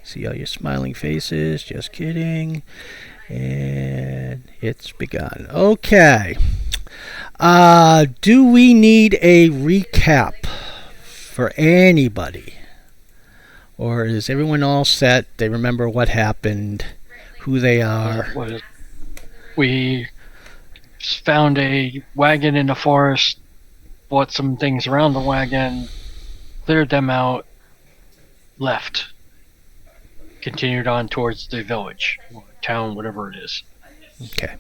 See all your smiling faces. Just kidding. And it's begun. Okay. Do we need a recap for anybody? Or is everyone all set? They remember what happened, who they are? We found a wagon in the forest, bought some things around the wagon, cleared them out, left. Continued on towards the village, or town, whatever it is. Okay.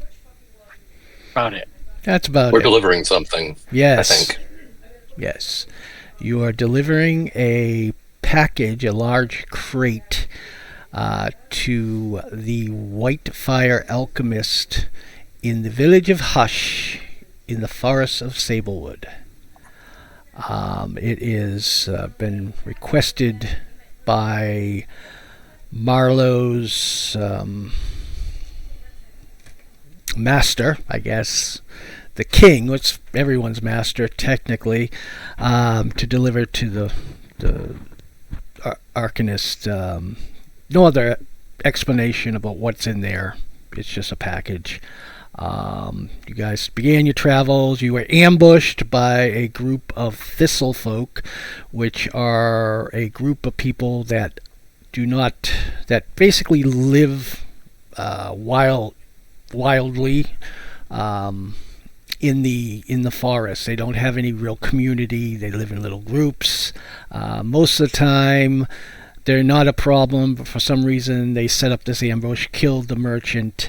About it. That's about We're it. delivering something, Yes. I think. Yes. You are delivering a package, a large crate, to the Whitefire alchemist in the village of Hush in the forest of Sablewood. It is been requested by Marlowe's master, I guess, the king, which everyone's master technically, to deliver to the Arcanist. No other explanation about what's in there. It's just a package. You guys began your travels. You were ambushed by a group of thistle folk, which are a group of people that basically live wildly in the forest. They don't have any real community. They live in little groups. Most of the time, they're not a problem, but for some reason they set up this ambush, killed the merchant,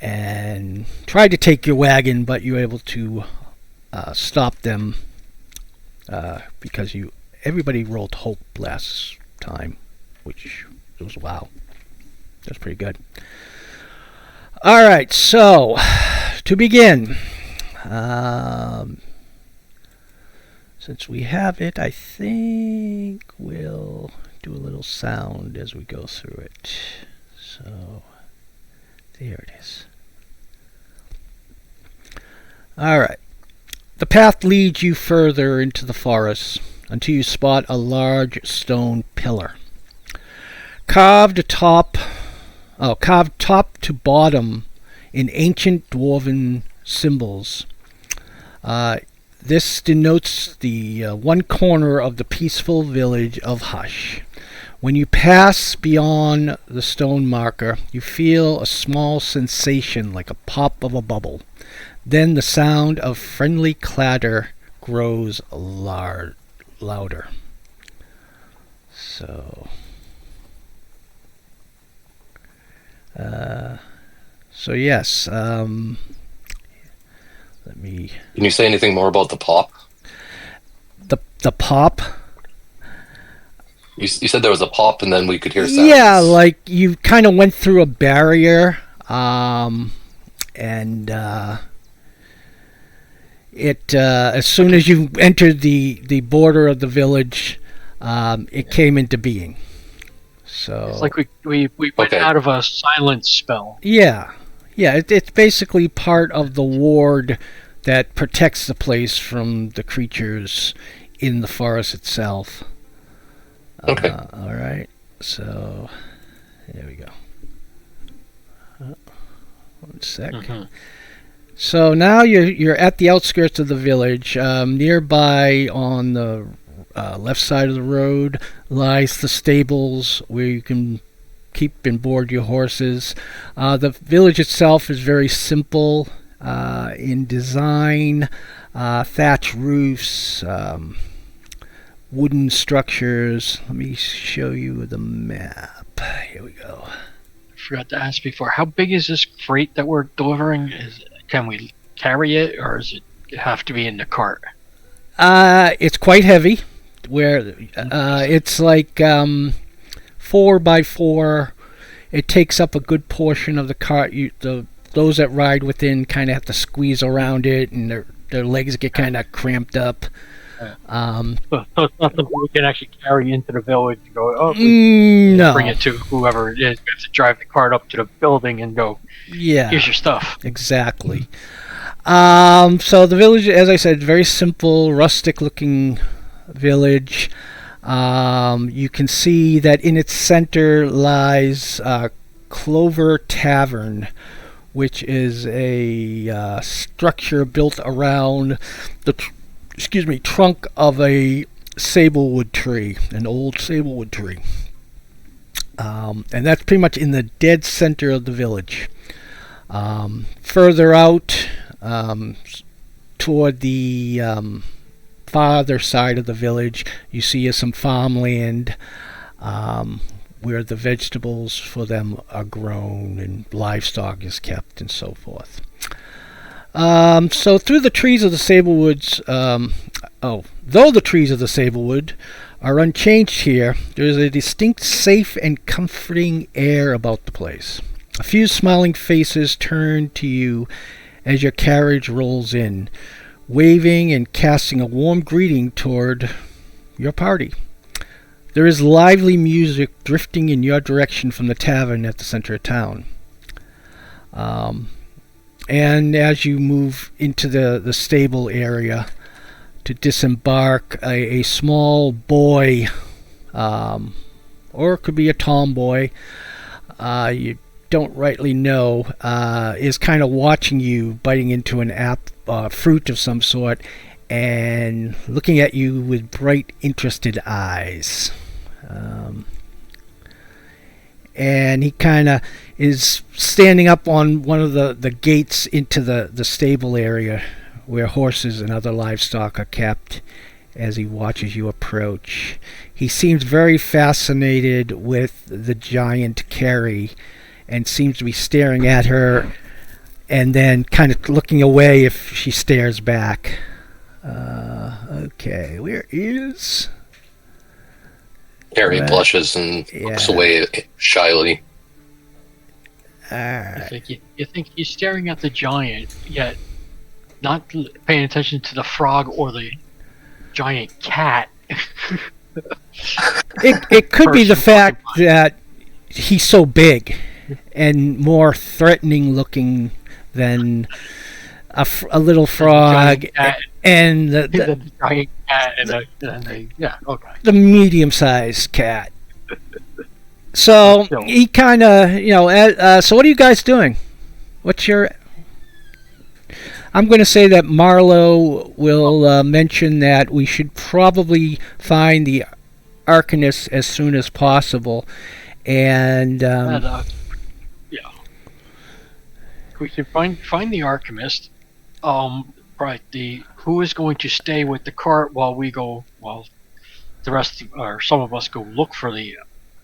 and tried to take your wagon, but you were able to stop them because everybody rolled hope last time, which was wow. That's pretty good. All right, so to begin, since we have it, I think we'll do a little sound as we go through it. So there it is. All right. The path leads you further into the forest until you spot a large stone pillar. Carved top to bottom in ancient dwarven symbols. This denotes the one corner of the peaceful village of Hush. When you pass beyond the stone marker, you feel a small sensation like a pop of a bubble. Then the sound of friendly clatter grows louder. So yes. Let me. Can you say anything more about the pop? The pop. You said there was a pop, and then we could hear sounds. Yeah, like you kind of went through a barrier, and it as soon as you entered the border of the village, it came into being. So it's like we went out of a silence spell. Yeah, it's basically part of the ward that protects the place from the creatures in the forest itself. Okay. All right. So there we go. 1 sec. Mm-hmm. So now you're at the outskirts of the village. Nearby on the left side of the road lies the stables where you can keep and board your horses. The village itself is very simple in design. Thatch roofs, wooden structures. Let me show you the map. Here we go. I forgot to ask before, how big is this freight that we're delivering? Can we carry it, or does it have to be in the cart? It's quite heavy. It's like 4x4. It takes up a good portion of the cart. Those that ride within kind of have to squeeze around it, and their legs get kind of cramped up. So it's not something we can actually carry into the village and go, no. Bring it to whoever it is. We have to drive the cart up to the building and go, here's your stuff. Exactly. So the village, as I said, very simple, rustic-looking village. You can see that in its center lies Clover Tavern, which is a structure built around the trunk of a sablewood tree, an old sablewood tree. And that's pretty much in the dead center of the village. Further out, toward the farther side of the village, you see some farmland where the vegetables for them are grown and livestock is kept and so forth. So through the trees of the sablewoods, though the trees of the sablewood are unchanged here, there is a distinct safe and comforting air about the place. A few smiling faces turn to you as your carriage rolls in, waving and casting a warm greeting toward your party. There is lively music drifting in your direction from the tavern at the center of town. And as you move into the stable area to disembark, a small boy, or it could be a tomboy, you don't rightly know, is kind of watching you biting into an fruit of some sort and looking at you with bright, interested eyes. And he kind of is standing up on one of the gates into the stable area where horses and other livestock are kept as he watches you approach. He seems very fascinated with the giant Khari and seems to be staring at her and then kind of looking away if she stares back. Okay, where is... Harry blushes and looks away shyly. You think he's staring at the giant, yet not paying attention to the frog or the giant cat. It could be the fact that he's so big and more threatening looking than a little frog and the giant cat and the medium-sized cat. So he kind of, so what are you guys doing? What's your... I'm going to say that Marlowe will mention that we should probably find the Arcanist as soon as possible. And... we should find the Arcanist. Right, who is going to stay with the cart while the rest, or some of us go look for the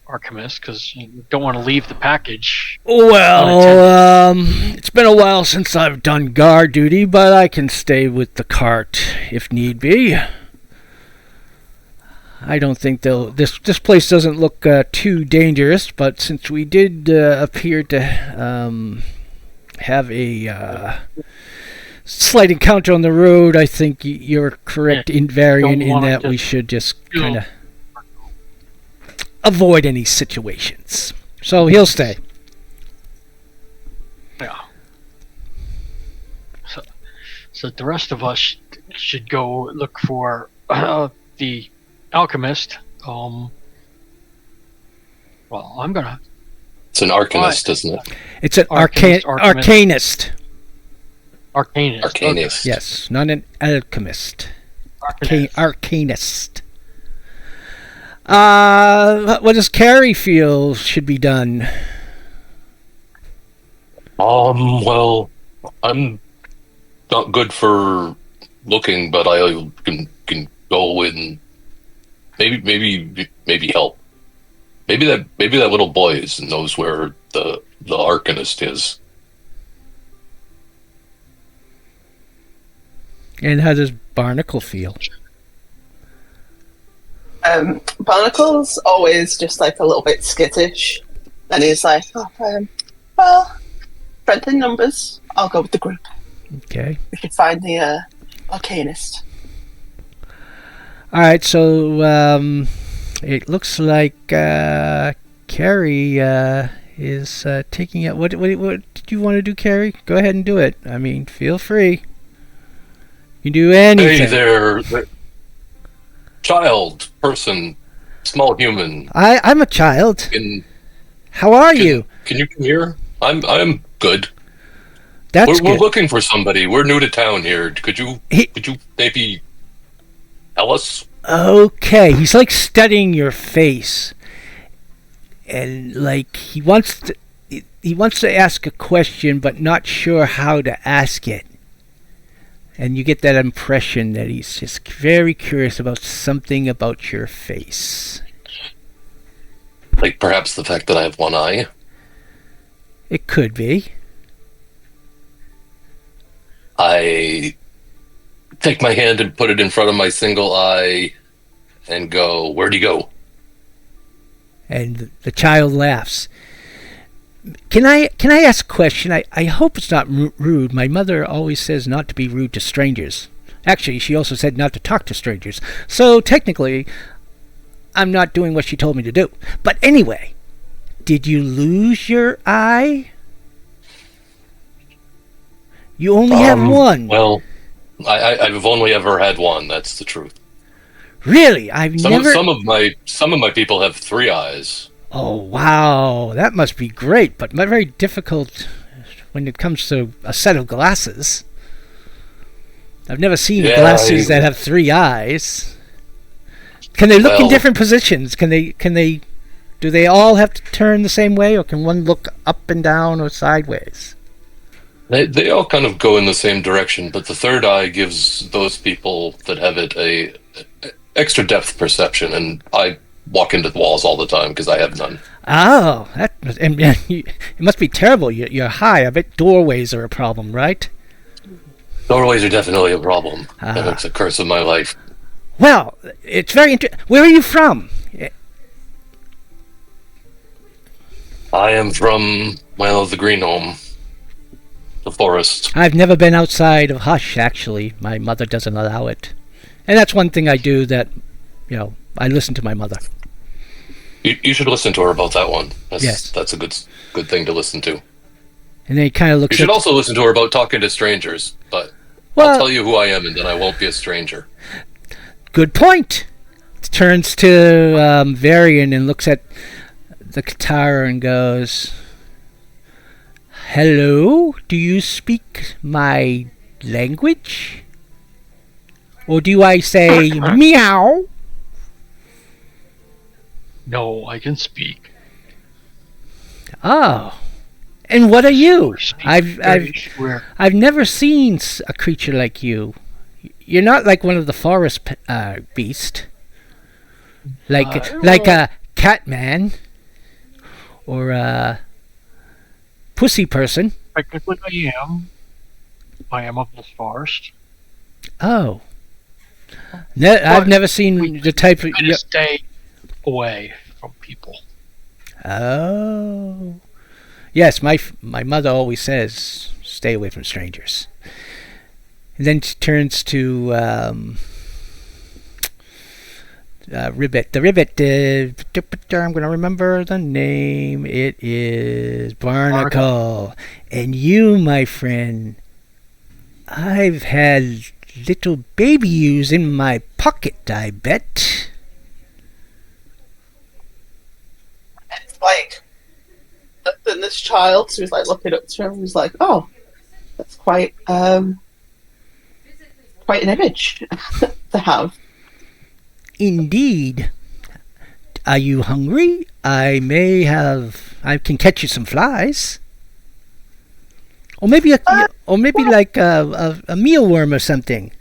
Arcanist, because you don't want to leave the package. Well, it's been a while since I've done guard duty, but I can stay with the cart if need be. I don't think this place doesn't look too dangerous, but since we did appear to have a slight encounter on the road, I think you're correct in that we should just kind of avoid any situations. So he'll stay. Yeah. So the rest of us should go look for the alchemist. Well, I'm gonna. It's an Arcanist, isn't it? It's an Arcanist. Arcanist. Okay. Yes, not an alchemist. Arcanist. What does Khari feel should be done? Well, I'm not good for looking, but I can go and maybe help. Maybe that little boy knows where the Arcanist is. And how does Barnacle feel? Barnacle's always just like a little bit skittish, and he's like, well, strength in numbers, I'll go with the group. Okay. We can find the Arcanist. Alright, so it looks like Khari is taking it. What did you want to do, Khari? Go ahead and do it. I mean, feel free. You can do anything. Hey there, child, person, small human. I'm a child. Can How are you? can you come here? I'm good. That's We're good. looking for somebody. We're new to town here. Could you He- maybe tell us? Okay, he's like studying your face, and like he wants to ask a question, but not sure how to ask it. And you get that impression that he's just very curious about something about your face. Like perhaps the fact that I have one eye. It could be. I take my hand and put it in front of my single eye and go, "Where'd he go?" And the child laughs. Can I ask a question? I hope it's not rude. My mother always says not to be rude to strangers. Actually, she also said not to talk to strangers. So technically, I'm not doing what she told me to do. But anyway, did you lose your eye? You only have one. Well, I've only ever had one. That's the truth. Really? I've never. Some of my people have 3 eyes. Oh wow, that must be great, but very difficult when it comes to a set of glasses. I've never seen glasses that have 3 eyes. Can they look in different positions? Can they? Do they all have to turn the same way, or can one look up and down or sideways? They all kind of go in the same direction, but the 3rd eye gives those people that have it a extra depth perception, and I walk into the walls all the time because I have none. Oh, it must be terrible. You're high. I bet doorways are a problem, right? Doorways are definitely a problem. And it's a curse of my life. Well, it's very interesting. Where are you from? I am from, the Green Home. The forest. I've never been outside of Hush, actually. My mother doesn't allow it. And that's one thing I do that, I listen to my mother. You should listen to her about that one. Yes. That's a good thing to listen to. And then he kind of looks You should also listen to her about talking to strangers, but I'll tell you who I am and then I won't be a stranger. Good point. Turns to Varian and looks at the guitar and goes, "Hello, do you speak my language? Or do I say meow?" No, I can speak. Oh. And what are you? Very sure. I've never seen a creature like you. You're not like one of the forest beast. Like a cat man or a pussy person. Technically, I am. I am of the forest. Oh. I've never seen the type of... I just stay away from people. Oh. Yes, my mother always says, stay away from strangers. And then she turns to Ribbit. The Ribbit, I'm going to remember the name. It is Barnacle. And you, my friend, I've had little baby yous in my pocket, I bet. It's like, then this child who's like looking up to him, who's like, "Oh, that's quite an image to have." Indeed. Are you hungry? I can catch you some flies. Or maybe like a mealworm or something.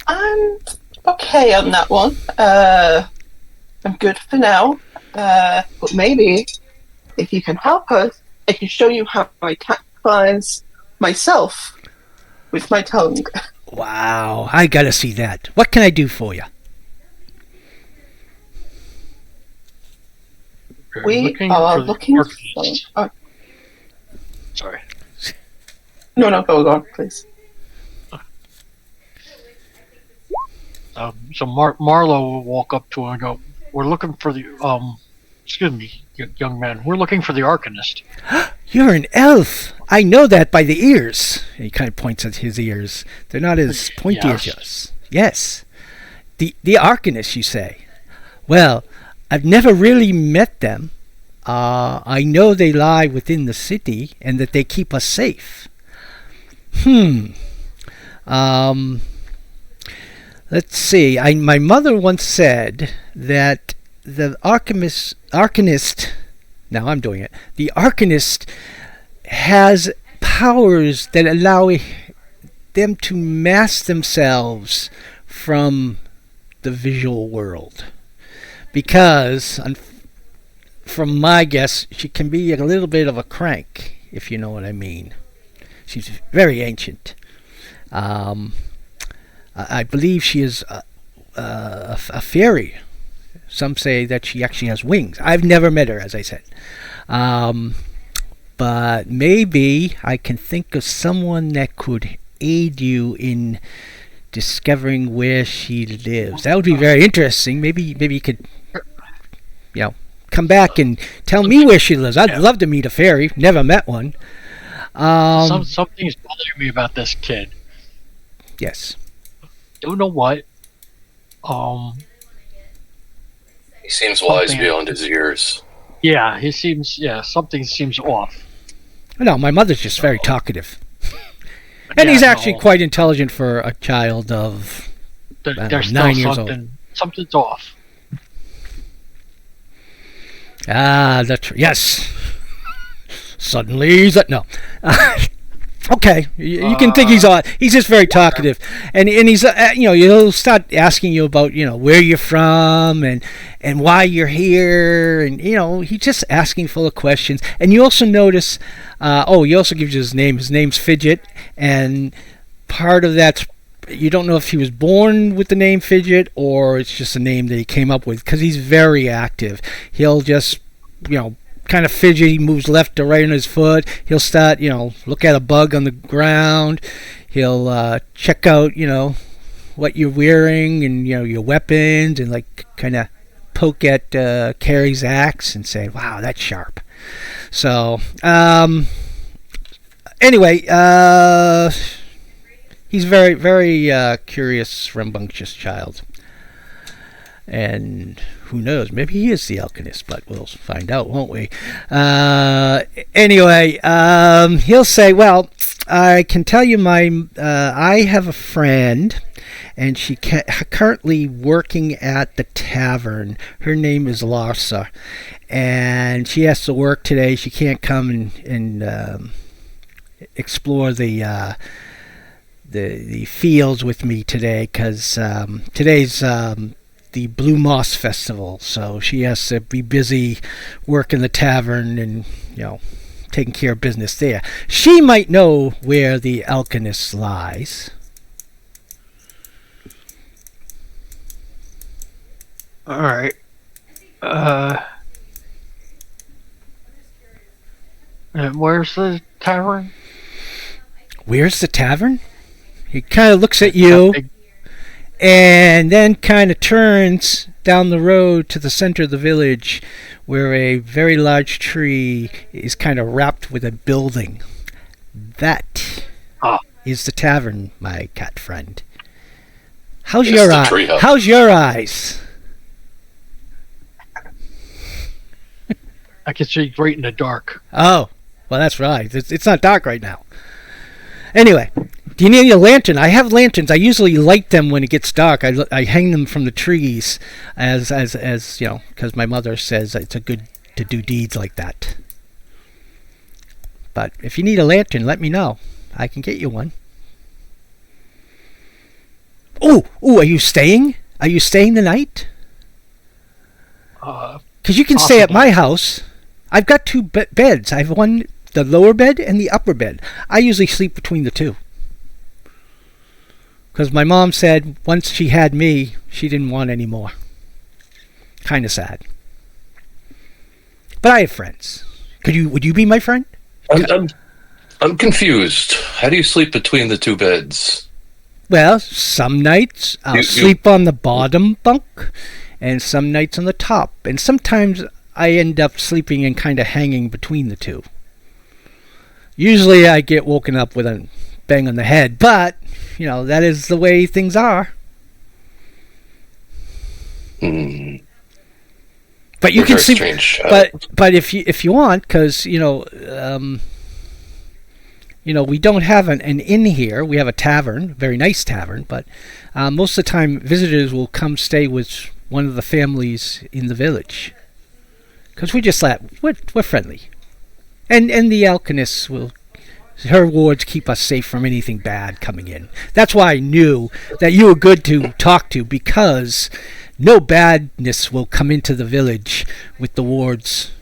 I'm okay on that one. I'm good for now. But maybe if you can help us, I can show you how I catch flies myself with my tongue. Wow, I gotta see that. What can I do for you? We are looking for... Sorry. No, go on, please. So Marlo will walk up to him and go, "We're looking for the excuse me, young man. We're looking for the Arcanist." You're an elf. I know that by the ears. And he kind of points at his ears. They're not as pointy as yours. Yes. The Arcanist, you say? Well, I've never really met them. I know they lie within the city and that they keep us safe. Let's see. My mother once said that the Arcanist. Now I'm doing it. The Arcanist has powers that allow them to mask themselves from the visual world. Because, from my guess, she can be a little bit of a crank, if you know what I mean. She's very ancient. I believe she is a fairy. Some say that she actually has wings. I've never met her, as I said. But maybe I can think of someone that could aid you in discovering where she lives. That would be very interesting. Maybe you could, come back and tell me where she lives. I'd love to meet a fairy. Never met one. Something's bothering me about this kid. Yes. Don't know what. He seems wise beyond his years. Yeah, something seems off. No, my mother's just very talkative. And he's actually quite intelligent for a child of There's 9 still years old. Something's off. That's yes. Suddenly he's no. Okay, you can think he's odd. He's just very talkative, and he's he'll start asking you about where you're from and why you're here, and he's just asking full of questions. And you also notice, he also gives you his name. His name's Fidget, and part of that's you don't know if he was born with the name Fidget or it's just a name that he came up with because he's very active. He'll just kind of fidget. He moves left to right on his foot. He'll start, look at a bug on the ground. He'll check out, what you're wearing and, your weapons and, kind of poke at Carrie's axe and say, wow, that's sharp. So, anyway, he's very, very curious, rambunctious child. And who knows? Maybe he is the Alcanist, but we'll find out, won't we? Anyway, he'll say, well, I can tell you I have a friend, and she currently working at the tavern. Her name is Larsa, and she has to work today. She can't come and explore the fields with me today because today's the Blue Moss Festival, so she has to be busy working the tavern and taking care of business there. She might know where the Alcanist lies. All right. Where's the tavern? Where's the tavern? He kind of looks at you and then kind of turns down the road to the center of the village where a very large tree is kind of wrapped with a building. That is the tavern, my cat friend. How's your eyes? How's your eyes? I can see great in the dark. Oh, well, that's right. It's not dark right now. Anyway, do you need a lantern? I have lanterns. I usually light them when it gets dark. I hang them from the trees as because my mother says it's a good to do deeds like that. But if you need a lantern, let me know. I can get you one. Oh, are you staying? Are you staying the night? Because you can stay at my house. I've got two beds. I have one, the lower bed and the upper bed. I usually sleep between the two. Because my mom said once she had me, she didn't want any more. Kind of sad. But I have friends. Would you be my friend? I'm confused. How do you sleep between the two beds? Well, some nights I'll sleep on the bottom bunk, and some nights on the top. And sometimes I end up sleeping and kind of hanging between the two. Usually I get woken up with a bang on the head, but, that is the way things are. But you can Very see, strange. but if you want, because we don't have an inn here. We have a tavern, very nice tavern, but most of the time visitors will come stay with one of the families in the village. Because we're friendly. And the Alcanist her wards keep us safe from anything bad coming in. That's why I knew that you were good to talk to, because no badness will come into the village with the wards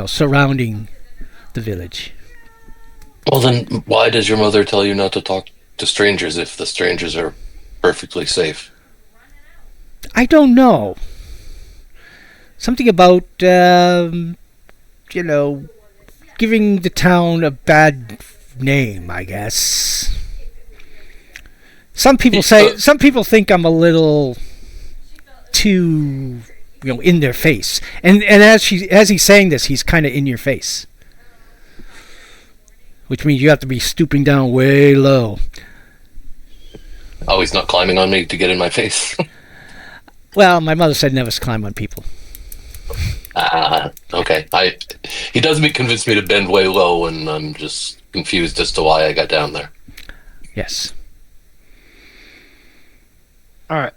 surrounding the village. Well, then why does your mother tell you not to talk to strangers if the strangers are perfectly safe? I don't know. Something about, giving the town a bad name, I guess. Some people think I'm a little too, in their face. And as he's saying this, he's kind of in your face. Which means you have to be stooping down way low. Oh, he's not climbing on me to get in my face. Well, my mother said never climb on people. Okay. He doesn't convince me to bend way low, and I'm just confused as to why I got down there. Yes. All right.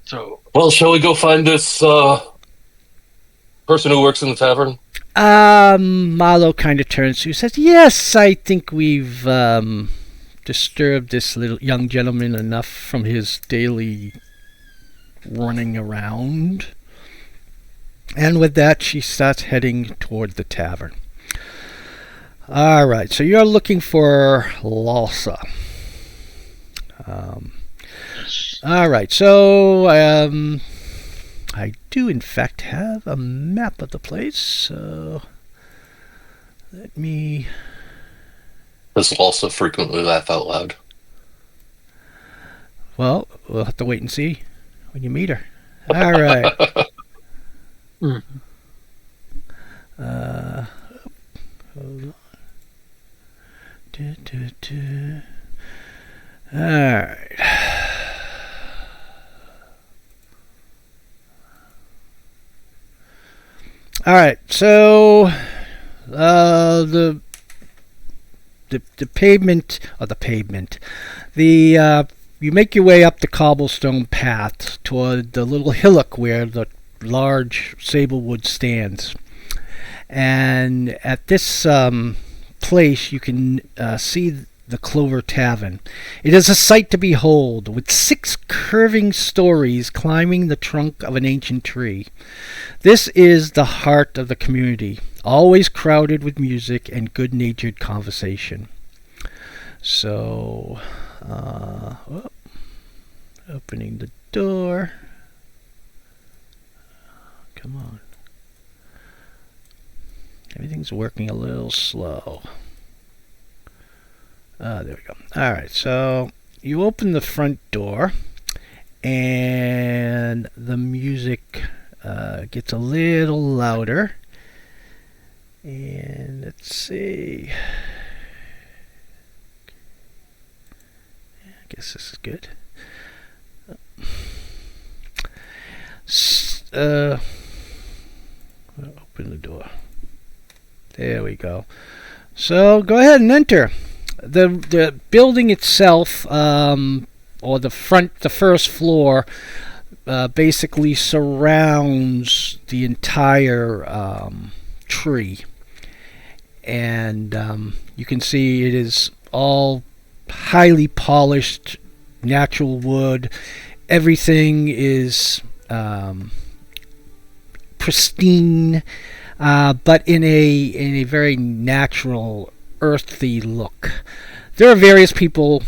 So. Well, shall we go find this person who works in the tavern? Marlowe kind of turns to you and says, yes, I think we've disturbed this little young gentleman enough from his daily running around. And with that, she starts heading toward the tavern. Alright, so you're looking for Lalsa. Alright, so I do in fact have a map of the place, so let me... Does Lalsa frequently laugh out loud? Well, we'll have to wait and see when you meet her. Alright. Mm. Hold on. Alright. Alright, so the pavement, you make your way up the cobblestone path toward the little hillock where the large sablewood stands. And at this place you can see the Clover Tavern. It is a sight to behold, with 6 curving stories climbing the trunk of an ancient tree. This is the heart of the community, always crowded with music and good-natured conversation. So, opening the door. Come on. Everything's working a little slow. There we go. Alright, so you open the front door and the music gets a little louder. And let's see. I guess this is good. Open the door. There we go. So go ahead and enter. The building itself, or the first floor, basically surrounds the entire tree, and you can see it is all highly polished natural wood. Everything is pristine, but in a very natural, earthy look. There are various people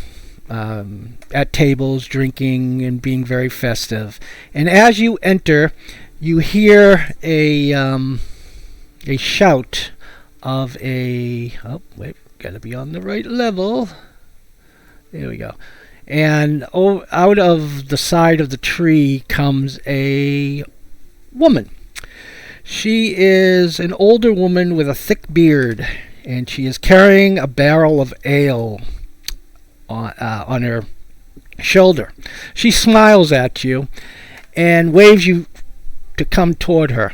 at tables drinking and being very festive, and as you enter, you hear a shout of gotta be on the right level. There we go. And out of the side of the tree comes a woman. She is an older woman with a thick beard, and she is carrying a barrel of ale on her shoulder. She smiles at you and waves you to come toward her.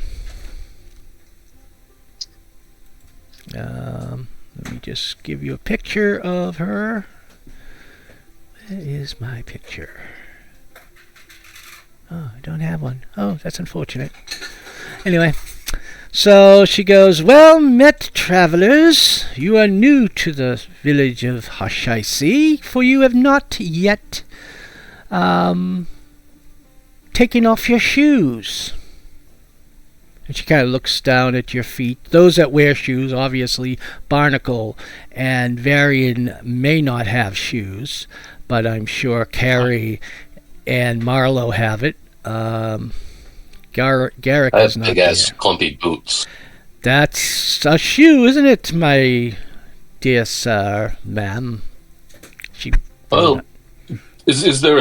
Let me just give you a picture of her. Where is my picture? Oh, I don't have one. Oh, that's unfortunate. Anyway, so she goes, "Well met, travelers. You are new to the village of Hush, I see, for you have not yet taken off your shoes." And she kind of looks down at your feet. Those that wear shoes, obviously, Barnacle and Varian may not have shoes, but I'm sure Carrie and Marlowe have it. Garrick I is have not big there. ass clumpy boots. That's a shoe, isn't it, my dear sir, ma'am? She. Well, is there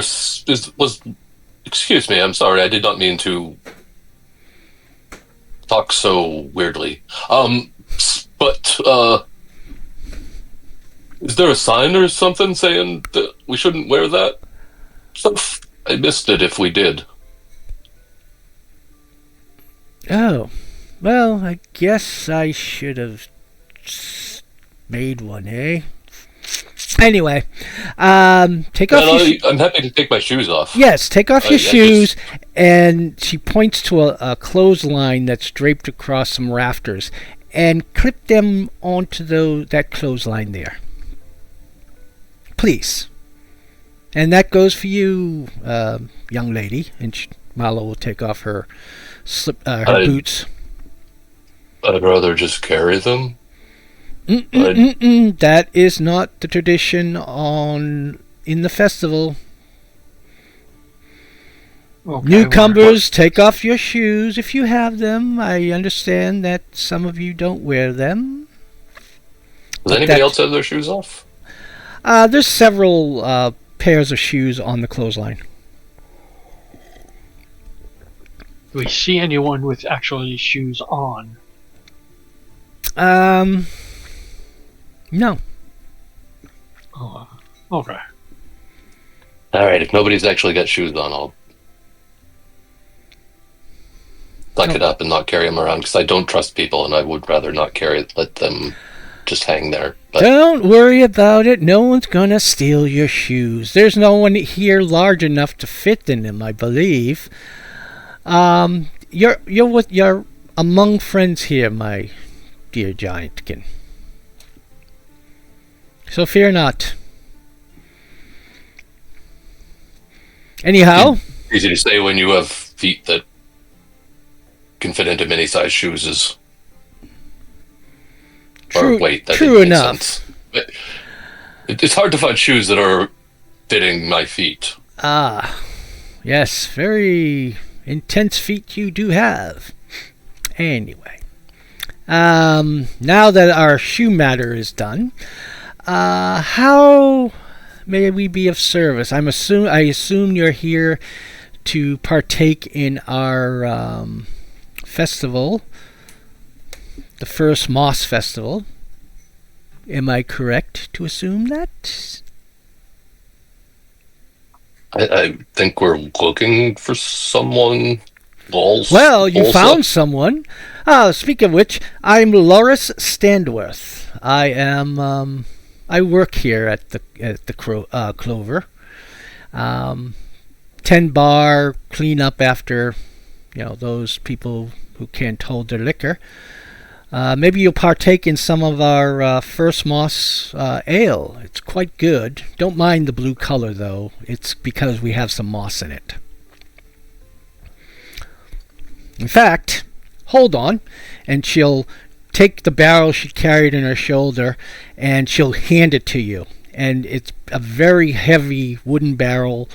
excuse me, I'm sorry, I did not mean to talk so weirdly. But is there a sign or something saying that we shouldn't wear that stuff? I missed it if we did. Oh, well, I guess I should have made one, eh? Anyway, take off your I'm happy to take my shoes off. Yes, take off your I shoes, and she points to a clothesline that's draped across some rafters, and clip them onto that clothesline there. Please. And that goes for you, young lady. And Marlowe will take off her boots. I'd rather just carry them. That is not the tradition in the festival. Okay, Newcomers, take off your shoes if you have them. I understand that some of you don't wear them. Does anybody else have their shoes off? There's several pairs of shoes on the clothesline. Do we see anyone with actually shoes on? No. Oh, okay. All right, if nobody's actually got shoes on, I'll suck it up and not carry them around because I don't trust people, and I would rather not let them just hang there. But don't worry about it. No one's gonna steal your shoes. There's no one here large enough to fit in them, I believe. You're among friends here, my dear giantkin. So fear not. Anyhow, easy to say when you have feet that can fit into many-sized shoes true, or wait, that true didn't make enough. sense. It's hard to find shoes that are fitting my feet. Ah, yes, very intense feet you do have. Anyway, now that our shoe matter is done, how may we be of service? I assume you're here to partake in our festival, the first Moss Festival. Am I correct to assume that? I think we're looking for someone. Well, you found someone. Speak of which, I'm Loris Standworth. I am. I work here at the Clover. 10 bar, clean up after, those people who can't hold their liquor. Maybe you'll partake in some of our First Moss ale. It's quite good. Don't mind the blue color, though. It's because we have some moss in it. In fact, hold on, and she'll take the barrel she carried in her shoulder, and she'll hand it to you. And it's a very heavy wooden barrel.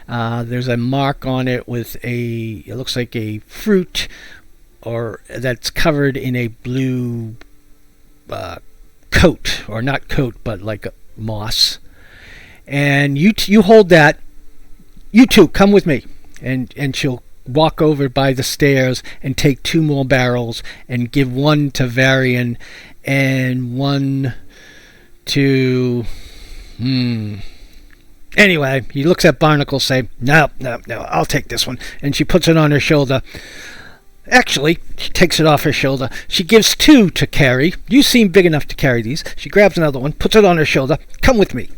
There's a mark on it with it looks like a fruit, or that's covered in a blue coat, or not coat, but like a moss. And you hold that. You two, come with me. And she'll walk over by the stairs and take 2 more barrels and give one to Varian and one to Anyway, he looks at Barnacle, say, no, I'll take this one. And she puts it on her shoulder. Actually, she takes it off her shoulder. She gives 2 to carry. You seem big enough to carry these. She grabs another one, puts it on her shoulder. Come with me.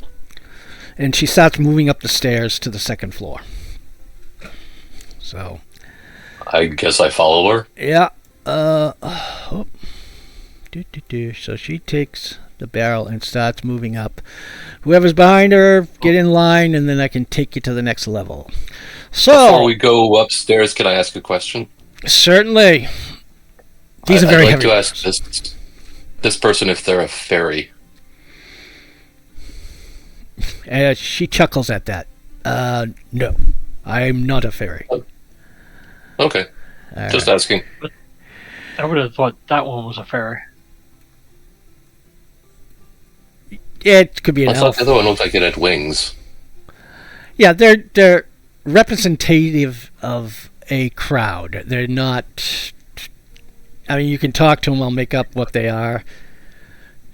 And she starts moving up the stairs to the 2nd floor. So, I guess I follow her. yeah. So she takes the barrel and starts moving up. Whoever's behind her, get in line, and then I can take you to the next level. So, Before we go upstairs, can I ask a question? certainly. These are very I'd like heavy. to ask this person if they're a fairy. She chuckles at that. No, I'm not a fairy. Okay, All just right. asking. I would have thought that one was a fairy. It could be I an thought elf. the other one looked like it had wings. Yeah, they're representative of a crowd. They're not. I mean, you can talk to them. I'll make up what they are.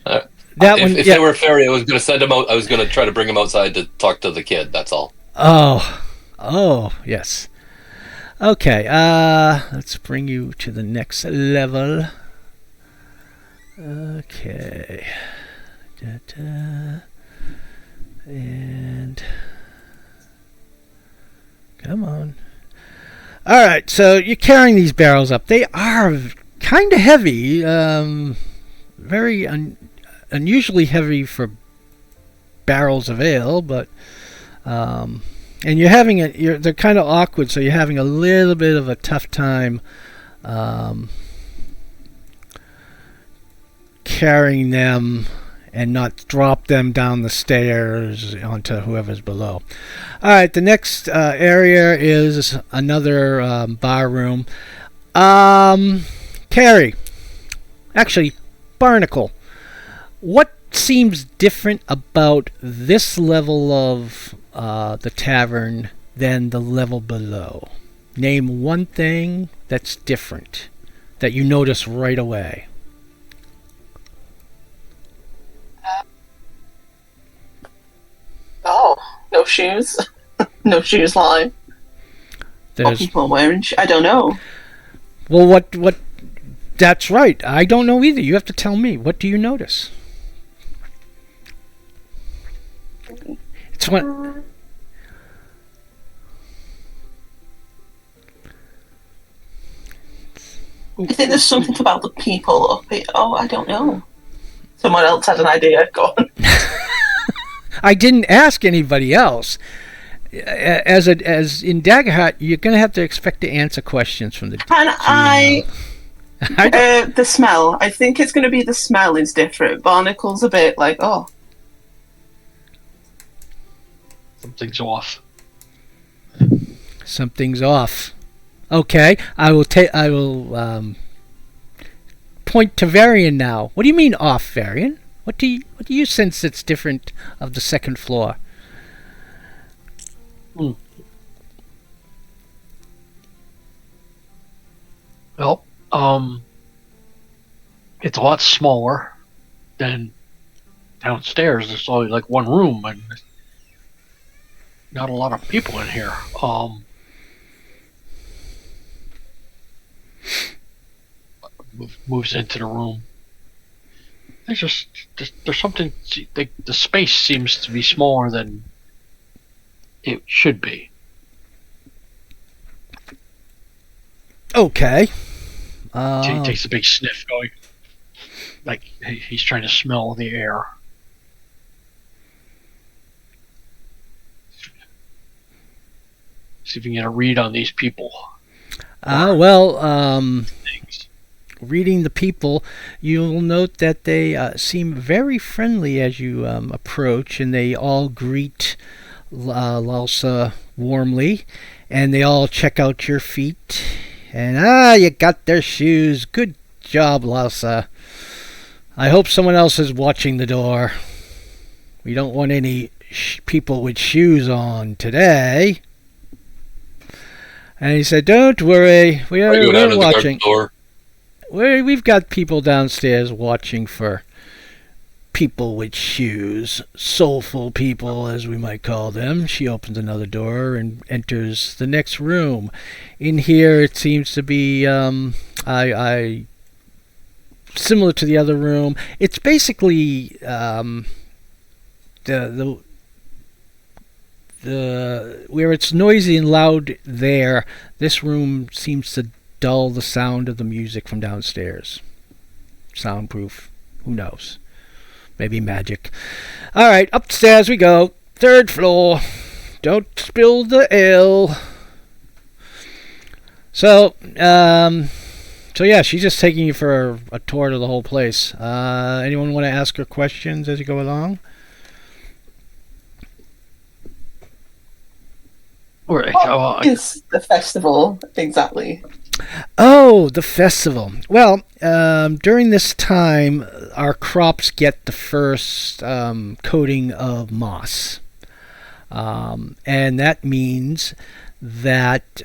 That one. If Yeah. they were a fairy, I was going to send them out. I was going to try to bring them outside to talk to the kid. That's all. Oh, yes. Okay. Let's bring you to the next level. Okay. And come on. All right, so you're carrying these barrels up. They are kind of heavy, very unusually heavy for barrels of ale, but and you're having they're kind of awkward, so you're having a little bit of a tough time carrying them and not drop them down the stairs onto whoever's below. All right, the next area is another bar room. Carrie, actually, Barnacle, what seems different about this level of the tavern than the level below? Name one thing that's different that you notice right away. Oh, no shoes. No shoes line. What There's people are wearing. I don't know. Well, what? That's right. I don't know either. You have to tell me. What do you notice? It's when. I think there's something about the people up here. Oh, I don't know. Someone else had an idea. Go on. I didn't ask anybody else. As in Daggerheart, you're going to have to expect to answer questions from the. Can I? The smell. I think it's going to be the smell is different. Barnacle's a bit like, oh, Something's off. Something's off. Okay, I will point to Varian now. What do you mean off, Varian? What do you sense that's different of the 2nd floor? Well, it's a lot smaller than downstairs. There's only like one room and not a lot of people in here. Moves into the room. There's something. The space seems to be smaller than it should be. Okay. He takes a big sniff, going like he's trying to smell the air. See if you can get a read on these people. Reading the people, you'll note that they seem very friendly as you approach, and they all greet Lalsa warmly, and they all check out your feet. And you got their shoes. Good job, Lalsa. I hope someone else is watching the door. We don't want any people with shoes on today. And he said, "Don't worry, we're watching. We've got people downstairs watching for people with shoes, soulful people as we might call them. She opens another door and enters the next room. In here, it seems to be I similar to the other room. It's basically the where it's noisy and loud there. This room seems to dull the sound of the music from downstairs. Soundproof. Who knows? Maybe magic. All right, upstairs we go. 3rd floor. Don't spill the ale. So yeah, she's just taking you for a tour of the whole place. Anyone want to ask her questions as you go along? Right. What is the festival exactly? Oh, the festival. Well, during this time, our crops get the first coating of moss. And that means that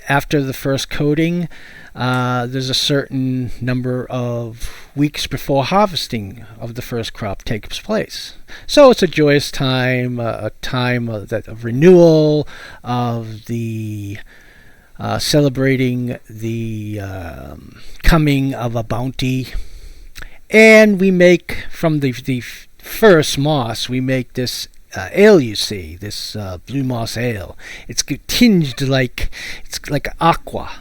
after the first coating, there's a certain number of weeks before harvesting of the first crop takes place. So it's a joyous time, a time of renewal, of the celebrating the coming of a bounty. And we make, from the first moss, we make this ale, you see, this blue moss ale. It's tinged like aqua,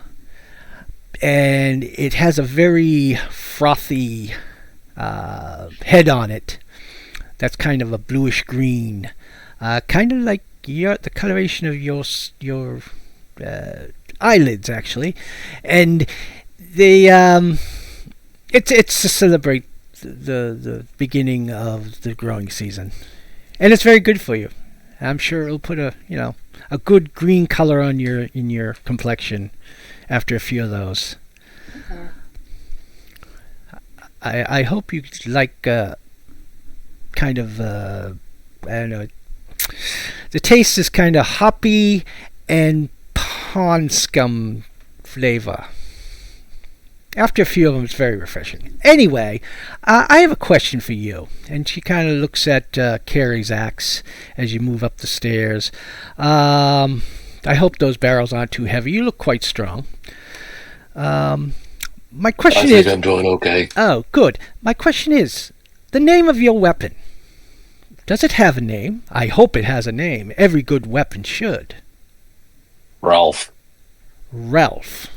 and it has a very frothy head on it. That's kind of a bluish green, kind of like the coloration of your eyelids, actually. And they it's to celebrate the beginning of the growing season. And it's very good for you. I'm sure it'll put a good green color on in your complexion after a few of those. Mm-hmm. I hope you like kind of I don't know. The taste is kind of hoppy and pond scum flavor. After a few of them, it's very refreshing. Anyway, I have a question for you. And she kind of looks at Carrie's axe as you move up the stairs. I hope those barrels aren't too heavy. You look quite strong. My question is... I think I'm doing okay. Oh, good. My question is, the name of your weapon. Does it have a name? I hope it has a name. Every good weapon should. Ralph. Ralph.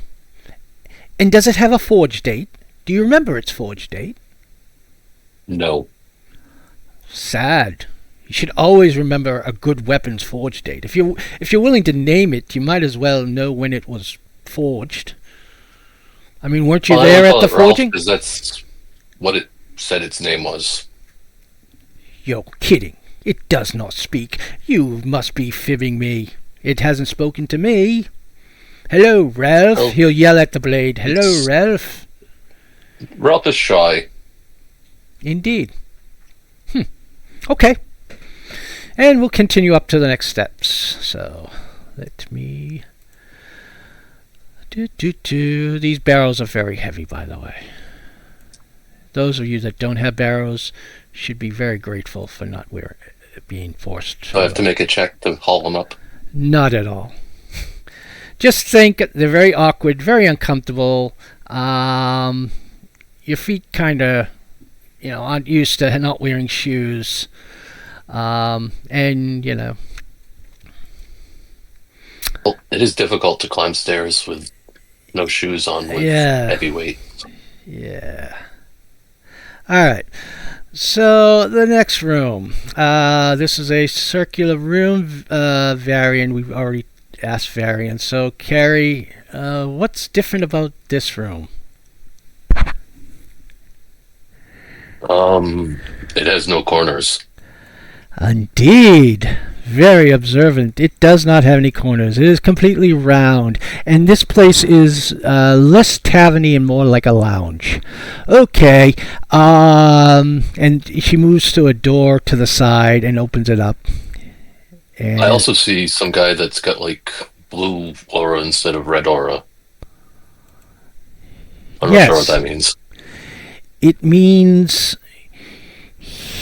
And does it have a forge date? Do you remember its forge date? No. Sad. You should always remember a good weapon's forge date. If you're willing to name it, you might as well know when it was forged. I mean, weren't you there at the forging? Because that's what it said its name was. You're kidding. It does not speak. You must be fibbing me. It hasn't spoken to me. Hello, Ralph. Oh. He'll yell at the blade. Hello, Ralph. Ralph is shy. Indeed. Okay. And we'll continue up to the next steps. So, let me... These barrels are very heavy, by the way. Those of you that don't have barrows should be very grateful for not being forced. So I have to make a check to haul them up. Not at all. Just think they're very awkward, very uncomfortable. Your feet kind of, aren't used to not wearing shoes. And, Well, it is difficult to climb stairs with no shoes on with heavy weight. Yeah. All right. So the next room. This is a circular room. Varian, we've already asked Varian. So Carrie, what's different about this room? It has no corners. Indeed. Very observant. It does not have any corners. It is completely round. And this place is less taverny and more like a lounge. Okay. And she moves to a door to the side and opens it up. And I also see some guy that's got like blue aura instead of red aura. I'm not sure what that means. It means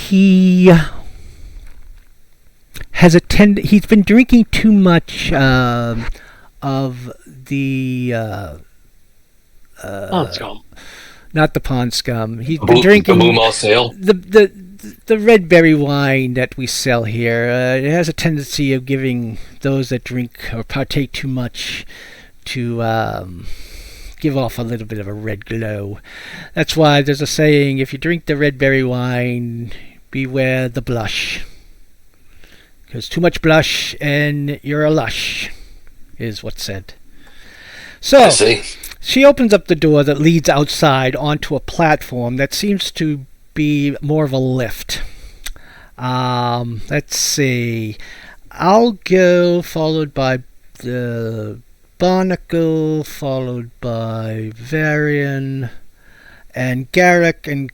he has he's been drinking too much of the Oh, it's gone. not the pond scum. He's been drinking the Moomaw ale. the red berry wine that we sell here. It has a tendency of giving those that drink or partake too much to give off a little bit of a red glow. That's why there's a saying: if you drink the red berry wine, beware the blush. Because too much blush and you're a lush, is what's said. So, I see. she opens up the door that leads outside onto a platform that seems to be more of a lift. Let's see. I'll go, followed by the Barnacle, followed by Varian, and Garrick and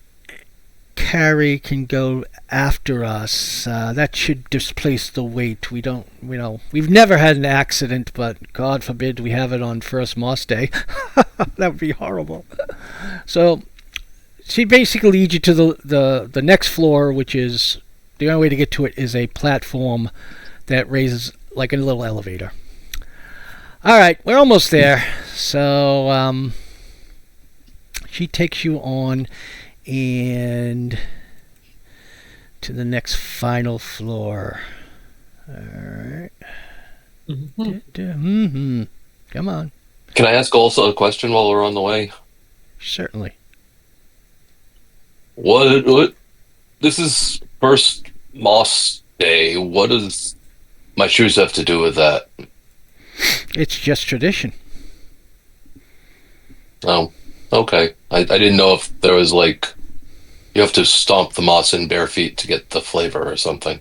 Carrie can go after us. That should displace the weight. We've never had an accident, but God forbid we have it on first Moss Day. That would be horrible. So she basically leads you to the next floor, which is the only way to get to it is a platform that raises like a little elevator. All right, we're almost there. So she takes you on and to the next final floor. Alright. Come on. Can I ask also a question while we're on the way? Certainly. What this is first Moss Day. What does my shoes have to do with that? It's just tradition. Oh, okay. I didn't know if there was like you have to stomp the moss in bare feet to get the flavor or something.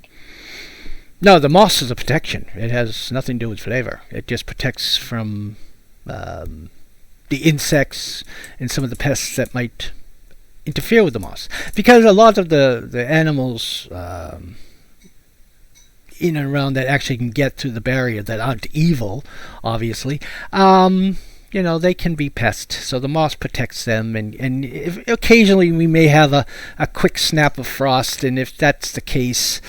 No, the moss is a protection. It has nothing to do with flavor. It just protects from the insects and some of the pests that might interfere with the moss. Because a lot of the animals in and around that actually can get through the barrier that aren't evil, obviously, they can be pests. So the moss protects them, and if, occasionally we may have a quick snap of frost, and if that's the case,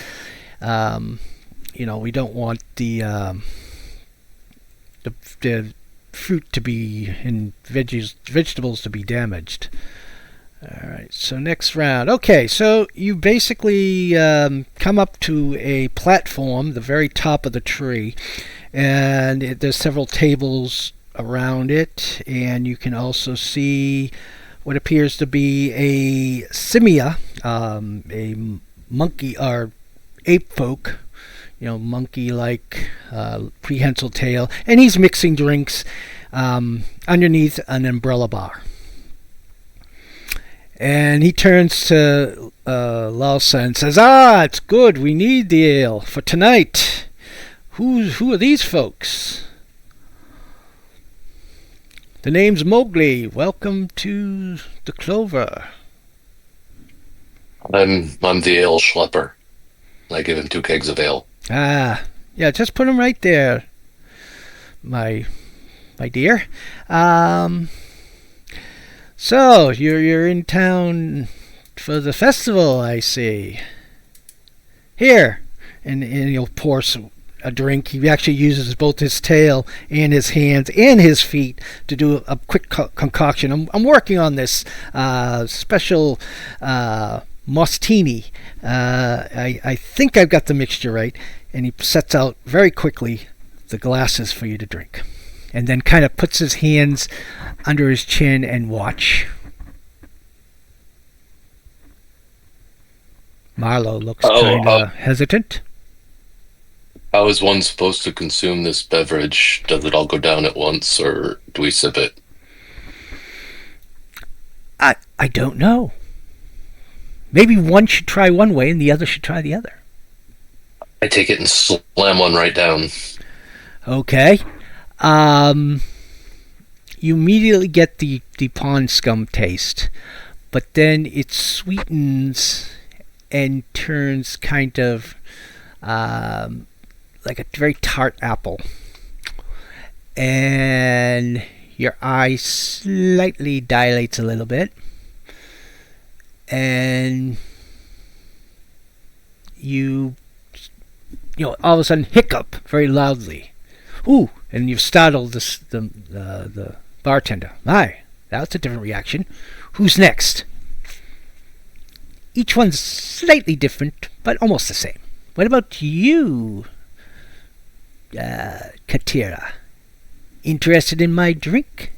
we don't want the fruit to be and vegetables to be damaged. All right, so next round. Okay, so you basically come up to a platform, the very top of the tree, and there's several tables around it, and you can also see what appears to be a simia, a monkey or ape folk, monkey-like prehensile tail, and he's mixing drinks underneath an umbrella bar. And he turns to Lalsa and says, it's good. We need the ale for tonight. Who are these folks? The name's Mowgli. Welcome to the Clover. I'm the ale schlepper. I give him 2 kegs of ale. Yeah, just put them right there, my dear. So you're in town for the festival, I see. Here, and he'll pour a drink. He actually uses both his tail and his hands and his feet to do a quick concoction. I'm working on this special mostini. I think I've got the mixture right. And he sets out very quickly the glasses for you to drink. And then kind of puts his hands under his chin and watch. Marlowe looks kind of hesitant. How is one supposed to consume this beverage? Does it all go down at once, or do we sip it? I don't know. Maybe one should try one way and the other should try the other. I take it and slam one right down. Okay. You immediately get the pond scum taste, but then it sweetens and turns kind of like a very tart apple. And your eye slightly dilates a little bit. And you all of a sudden hiccup very loudly. Ooh, and you've startled the bartender. My, that's a different reaction. Who's next? Each one's slightly different, but almost the same. What about you, Katira? Interested in my drink?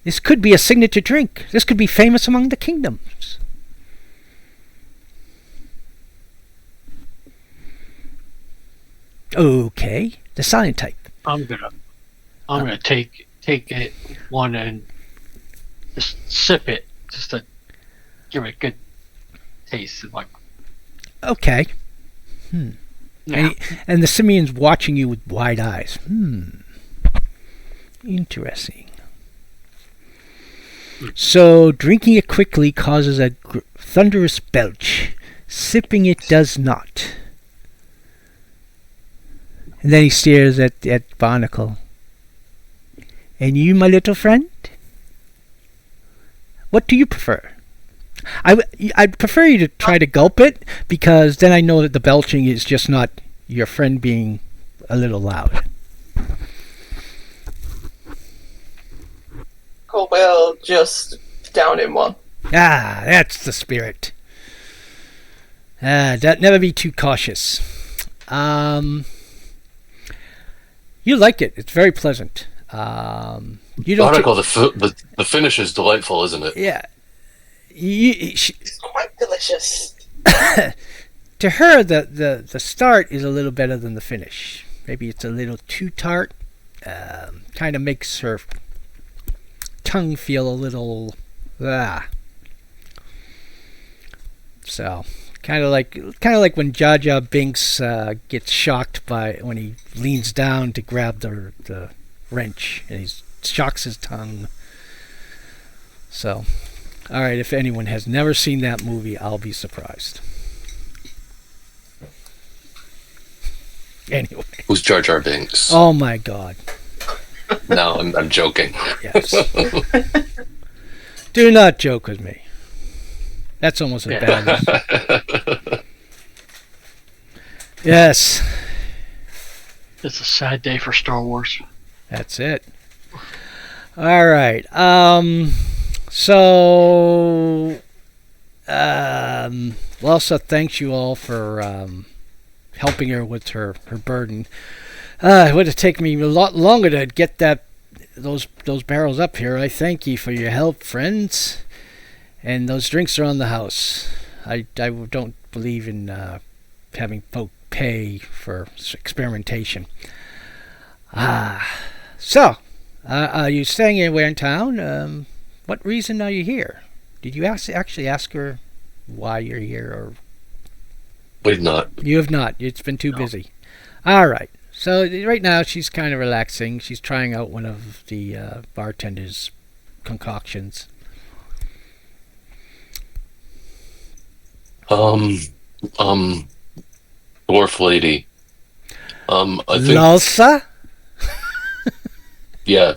This could be a signature drink. This could be famous among the kingdoms. Okay, the silent type. I'm gonna take it one and just sip it, just to give it a good taste. Like, okay. yeah. And the simian's watching you with wide eyes. Interesting. So, drinking it quickly causes a thunderous belch. Sipping it does not. And then he stares at Barnacle. And you, my little friend? What do you prefer? I'd prefer you to try to gulp it, because then I know that the belching is just not your friend being a little loud. We'll just down in one. Ah, that's the spirit. Never be too cautious. You like it. It's very pleasant. You don't. Barnacle, the finish is delightful, isn't it? Yeah. It's quite delicious. To her, the start is a little better than the finish. Maybe it's a little too tart. Kind of makes her tongue feel a little. So, kind of like when Jar Jar Binks gets shocked by when he leans down to grab the wrench and he shocks his tongue. So, all right, if anyone has never seen that movie, I'll be surprised. Anyway. Who's Jar Jar Binks? Oh my God. No, I'm joking. Yes. Do not joke with me. That's almost as bad as... Yes. It's a sad day for Star Wars. That's it. All right. So... Elsa thanks you all for helping her with her burden. It would have taken me a lot longer to get those barrels up here. I thank you for your help, friends. And those drinks are on the house. I don't believe in having folk pay for experimentation. So, are you staying anywhere in town? What reason are you here? Did you actually ask her why you're here? Or We've not. you have not. It's been too busy. All right. So right now she's kind of relaxing. She's trying out one of the bartender's concoctions. Dwarf lady. I think. Lalsa? Yeah.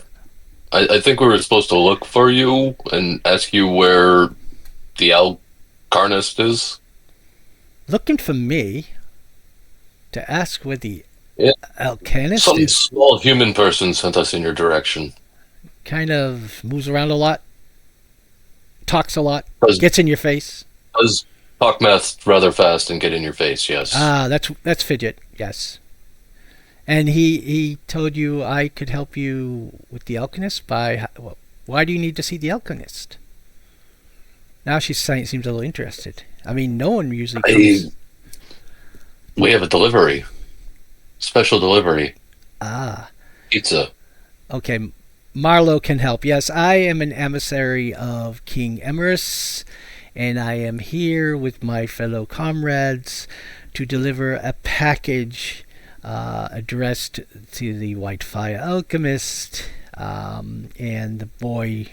I think we were supposed to look for you and ask you where the Arcanist is. Looking for me to ask where the Yeah. Arcanist Some is. small human person sent us in your direction. Kind of moves around a lot, talks a lot, Does gets in your face. talk math rather fast and get in your face, yes. That's Fidget, yes. And he told you I could help you with the Alchemist by... Why do you need to see the Alchemist? Now she seems a little interested. I mean, no one usually comes... We have a delivery. Special delivery. Pizza. Okay, Marlowe can help. Yes, I am an emissary of King Emerus, and I am here with my fellow comrades to deliver a package addressed to the Whitefire Alchemist, and the boy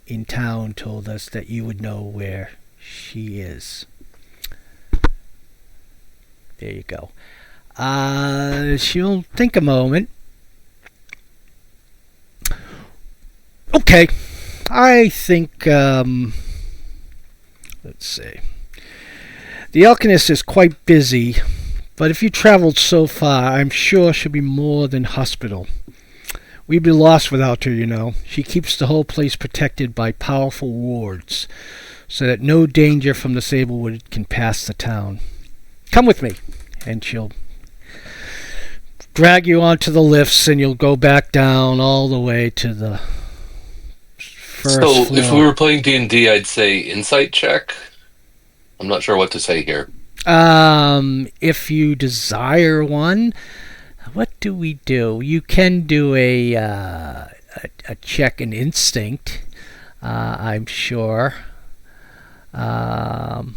in town told us that you would know where she is. There you go. She'll think a moment. Okay, I think, let's see. The Arcanist is quite busy, but if you traveled so far, I'm sure she'll be more than hospitable. We'd be lost without her, you know. She keeps the whole place protected by powerful wards, so that no danger from the Sablewood can pass the town. Come with me, and she'll drag you onto the lifts, and you'll go back down all the way to the first So, floor. if we were playing D&D, I'd say insight check. I'm not sure what to say here. If you desire one, what do we do? You can do a check in instinct, I'm sure. So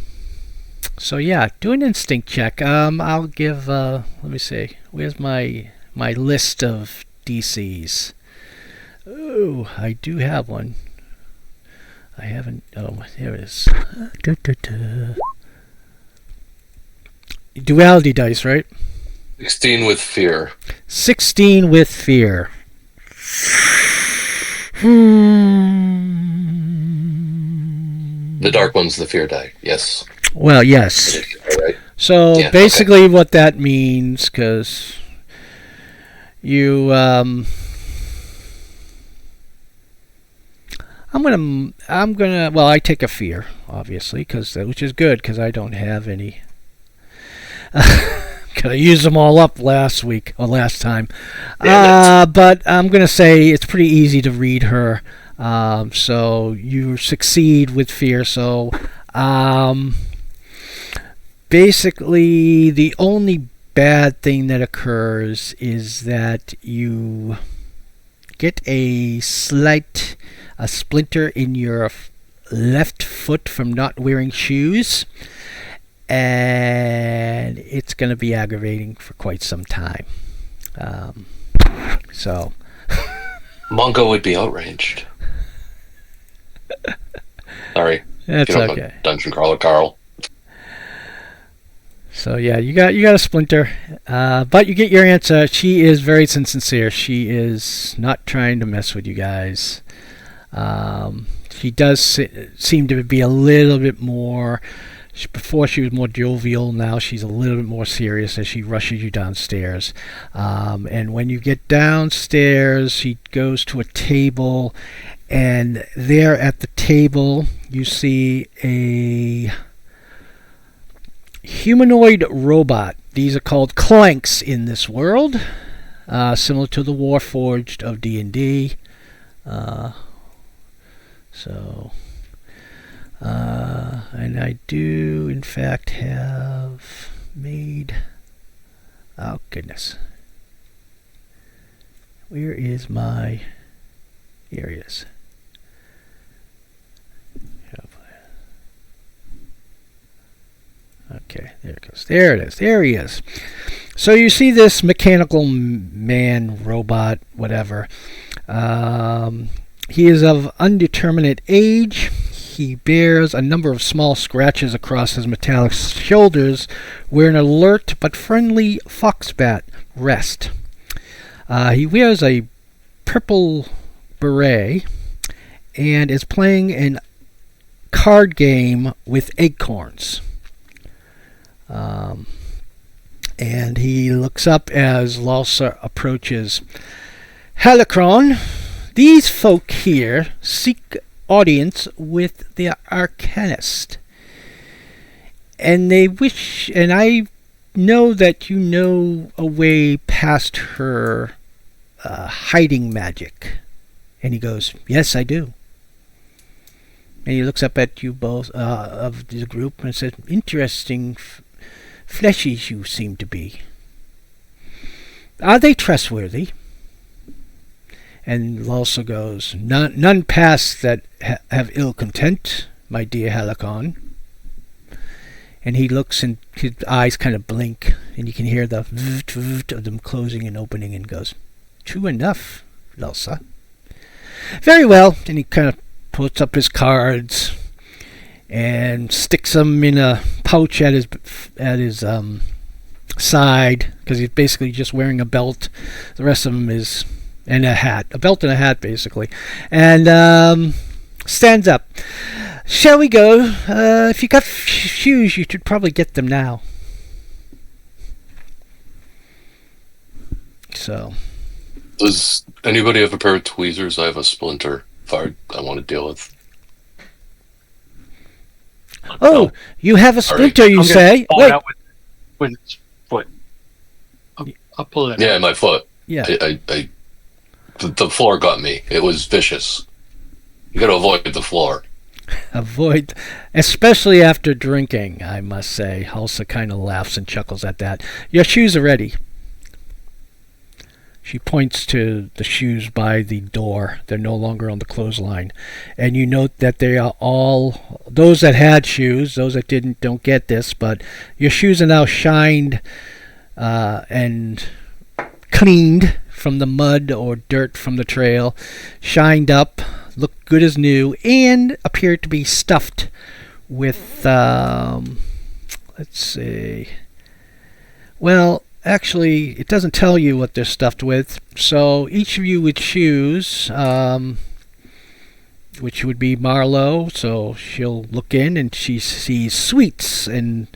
yeah, do an instinct check. I'll give. Let me see. Where's my list of DCs? Oh, I do have one. I haven't. Oh, here it is. Duality dice, right? 16 with fear. 16 with fear. The dark one's the fear die. Yes. Well, yes. All right. So Yeah, basically, what that means, because you, I'm gonna. Well, I take a fear, obviously, which is good, because I don't have any. Cause I used them all up last time. But I'm gonna say it's pretty easy to read her. So you succeed with fear. So basically, the only bad thing that occurs is that you get a splinter in your left foot from not wearing shoes, and it's going to be aggravating for quite some time. So Mongo would be outraged. Sorry. that's You know, okay. Dungeon Crawler Carl. So yeah, you got a splinter, but you get your answer. She is very sincere. She is not trying to mess with you guys. She does seem to be a little bit more. Before she was more jovial. Now she's a little bit more serious as she rushes you downstairs. And when you get downstairs, she goes to a table, and there at the table you see a humanoid robot. These are called clanks in this world, similar to the Warforged of D&D. And I do, in fact, have made... Oh, goodness. Where is my... Here he is. Okay, there it goes. There it is. There he is. So you see this mechanical man, robot, whatever. He is of undeterminate age. He bears a number of small scratches across his metallic shoulders where an alert but friendly foxbat rests. He wears a purple beret and is playing a card game with acorns. And he looks up as Lalsa approaches. Helicron, these folk here seek audience with the Arcanist, and they wish, and I know that you know a way past her hiding magic. And he goes, yes, I do. And he looks up at you both of the group and says, interesting fleshies you seem to be. Are they trustworthy? And Lalsa goes, none pass that have ill content, my dear Helicon. And he looks, and his eyes kind of blink, and you can hear the vt of them closing and opening, and goes, true enough, Lalsa. Very well. And he kind of puts up his cards and sticks them in a pouch at his side, because he's basically just wearing a belt. The rest of them is... and a hat. A belt and a hat, basically. And stands up. Shall we go? If you got shoes, you should probably get them now. So. Does anybody have a pair of tweezers? I have a splinter. If I want to deal with. Oh, No. you have a splinter, you I'm gonna say? pull it Wait. out with its foot. I'll pull it. Yeah, my foot. Yeah. The floor got me. It was vicious. You got to avoid the floor. Avoid, especially after drinking, I must say. Halsa kind of laughs and chuckles at that. Your shoes are ready. She points to the shoes by the door. They're no longer on the clothesline. And you note that they are all, those that had shoes, those that didn't don't get this, but your shoes are now shined and cleaned from the mud or dirt from the trail, shined up, look good as new, and appear to be stuffed with, let's see, well, actually, it doesn't tell you what they're stuffed with. So each of you would choose, which would be Marlowe. So she'll look in and she sees sweets and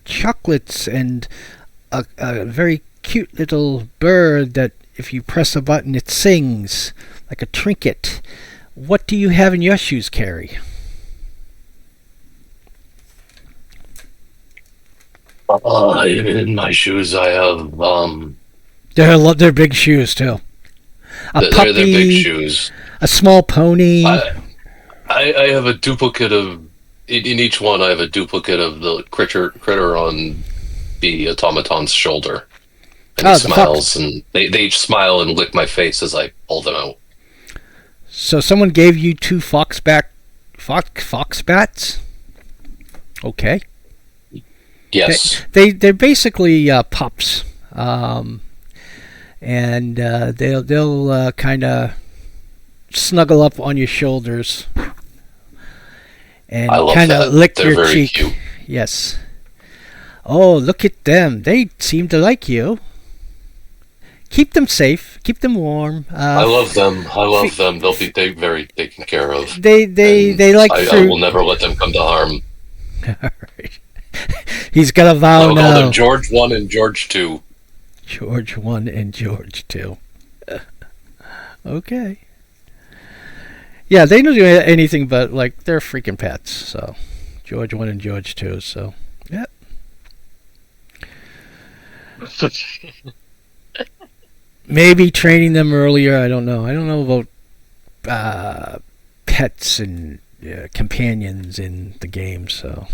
chocolates and a very cute little bird that if you press a button it sings like a trinket. What do you have in your shoes, Carrie? In my shoes, I have They're big shoes too. A puppy, they're big shoes. a small pony. I have a duplicate of in each one. I have a duplicate of the critter on the automaton's shoulder, and he the smiles, and they each smile and lick my face as I pull them out. So someone gave you two fox bats. Okay. Yes, They're basically pups, and they'll kind of snuggle up on your shoulders and I love kind that. of lick They're your very cheek. cute. Yes. Oh, look at them! They seem to like you. Keep them safe. Keep them warm. I love them. They'll be very taken care of. They like I fruit. will never let them come to harm. All right. He's got a vow I'll call now. them George 1 and George 2. George 1 and George 2. Okay. Yeah, they don't do anything but, like, they're freaking pets. So, George 1 and George 2. So, yeah. Maybe training them earlier. I don't know. I don't know about pets and companions in the game. So,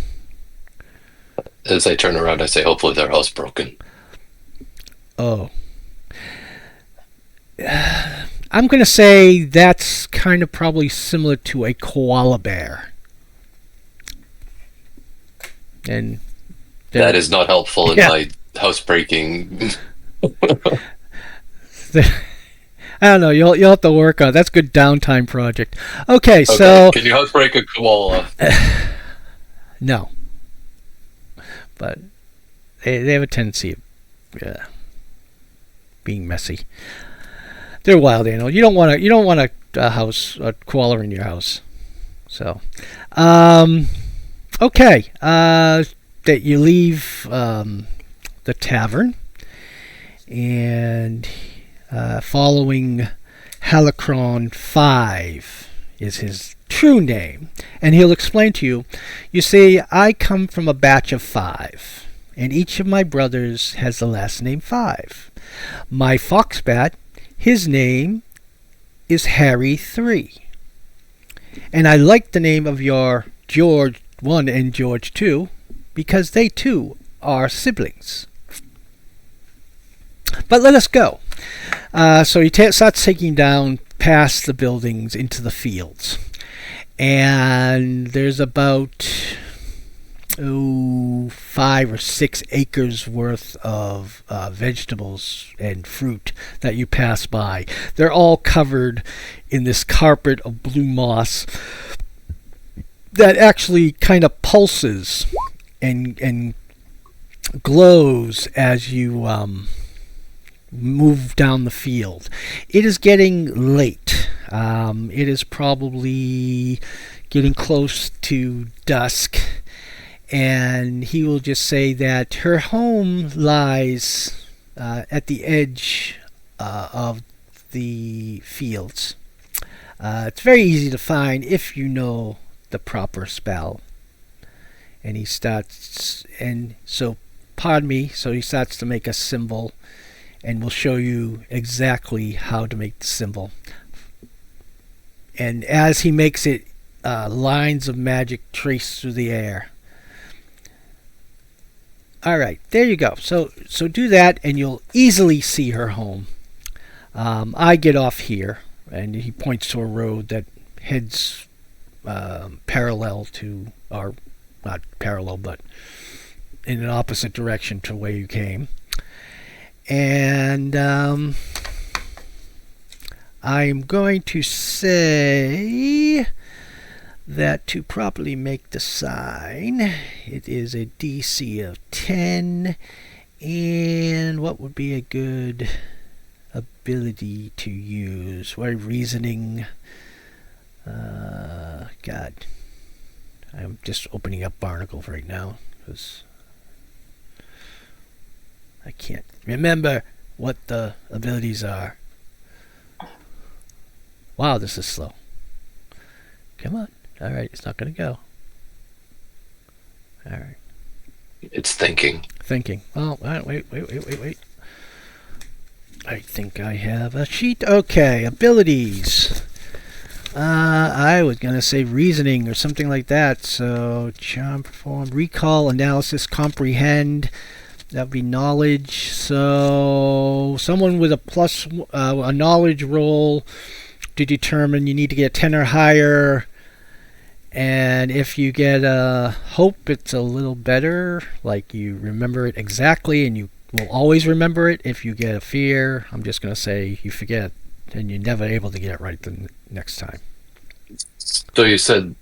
As I turn around, I say, hopefully they're housebroken. oh. I'm going to say that's kind of probably similar to a koala bear. And That is not helpful in Yeah. my housebreaking. I don't know. You'll have to work on it. That's a good downtime project. Okay, so Can you housebreak a koala? no, but they have a tendency of being messy. They're wild animals. You don't want a koala in your house. So, okay, that you leave the tavern and. Following Halacron 5 is his true name, and he'll explain to you. You see, I come from a batch of 5, and each of my brothers has the last name 5. My foxbat, his name is Harry 3, and I like the name of your George 1 and George 2 because they too are siblings. But let us go. So he starts taking down past the buildings into the fields. And there's about 5 or 6 acres worth of vegetables and fruit that you pass by. They're all covered in this carpet of blue moss that actually kind of pulses and glows as you move down the field. It is getting late. It is probably getting close to dusk, and he will just say that her home lies at the edge of the fields. It's very easy to find if you know the proper spell. And he starts, and so, pardon me, so he starts to make a symbol, and we'll show you exactly how to make the symbol. And as he makes it, lines of magic trace through the air. Alright, there you go. So do that, and you'll easily see her home. I get off here, and he points to a road that heads parallel to, or not parallel, but in an opposite direction to where you came. And I'm going to say that to properly make the sign, it is a DC of 10. And what would be a good ability to use? What reasoning? God. I'm just opening up Barnacles right now because I can't remember what the abilities are. Wow, this is slow. Come on. Alright, it's not going to go. Alright. It's thinking. Thinking. Oh, wait. I think I have a sheet. Okay, abilities. I was going to say reasoning or something like that. So, charm, perform, recall, analysis, comprehend. That would be knowledge. So, someone with a plus, a knowledge roll to determine you need to get 10 or higher. And if you get a hope, it's a little better. Like you remember it exactly and you will always remember it. If you get a fear, I'm just going to say you forget and you're never able to get it right the next time. So you said